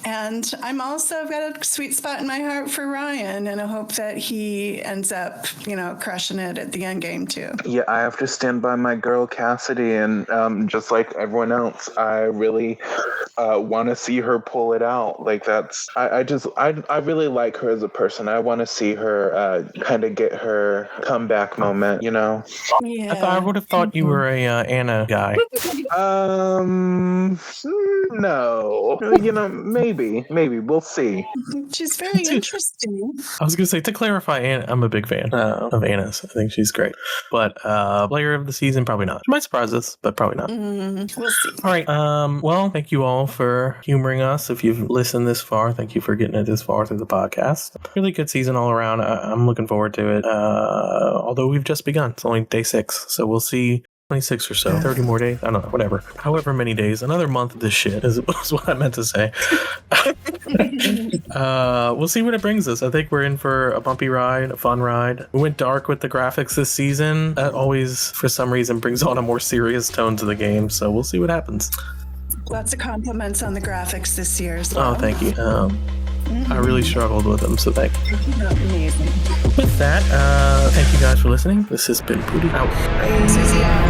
And I've got a sweet spot in my heart for Ryan, and I hope that he ends up, crushing it at the end game too. Yeah, I have to stand by my girl Cassidy, and just like everyone else, I really want to see her pull it out. Like I really like her as a person. I want to see her kind of get her comeback moment, Yeah. I would have thought you were a Anna guy. No, maybe we'll see. She's very interesting. I was going to say, to clarify, I'm a big fan of Anna's. I think she's great. But player of the season, probably not. She might surprise us, but probably not. We'll see. All right. Well, thank you all for humoring us. If you've listened this far, thank you for getting it this far through the podcast. Really good season all around. I'm looking forward to it. Although we've just begun. It's only day 6. So we'll see. 26 or so, 30 more days. I don't know, whatever. However many days, another month of this shit is what I meant to say. We'll see what it brings us. I think we're in for a bumpy ride, a fun ride. We went dark with the graphics this season. That always, for some reason, brings on a more serious tone to the game. So we'll see what happens. Lots of compliments on the graphics this year as well. Oh, thank you. I really struggled with them, so thank you. Amazing. With that, thank you guys for listening. This has been Pooty out. Susie out.